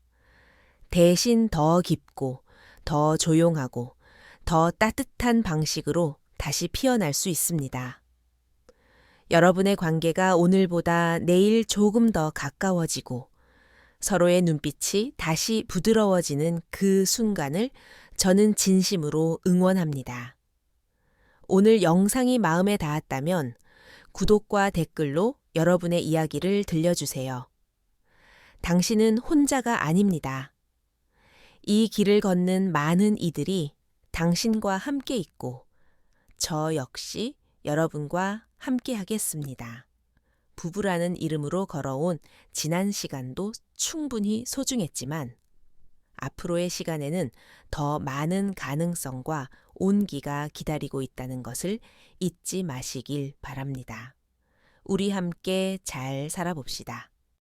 대신 더 깊고, 더 조용하고, 더 따뜻한 방식으로 다시 피어날 수 있습니다. 여러분의 관계가 오늘보다 내일 조금 더 가까워지고 서로의 눈빛이 다시 부드러워지는 그 순간을 저는 진심으로 응원합니다. 오늘 영상이 마음에 닿았다면 구독과 댓글로 여러분의 이야기를 들려주세요. 당신은 혼자가 아닙니다. 이 길을 걷는 많은 이들이 당신과 함께 있고 저 역시 여러분과 함께 하겠습니다. 부부라는 이름으로 걸어온 지난 시간도 충분히 소중했지만 앞으로의 시간에는 더 많은 가능성과 온기가 기다리고 있다는 것을 잊지 마시길 바랍니다. 우리 함께 잘 살아봅시다.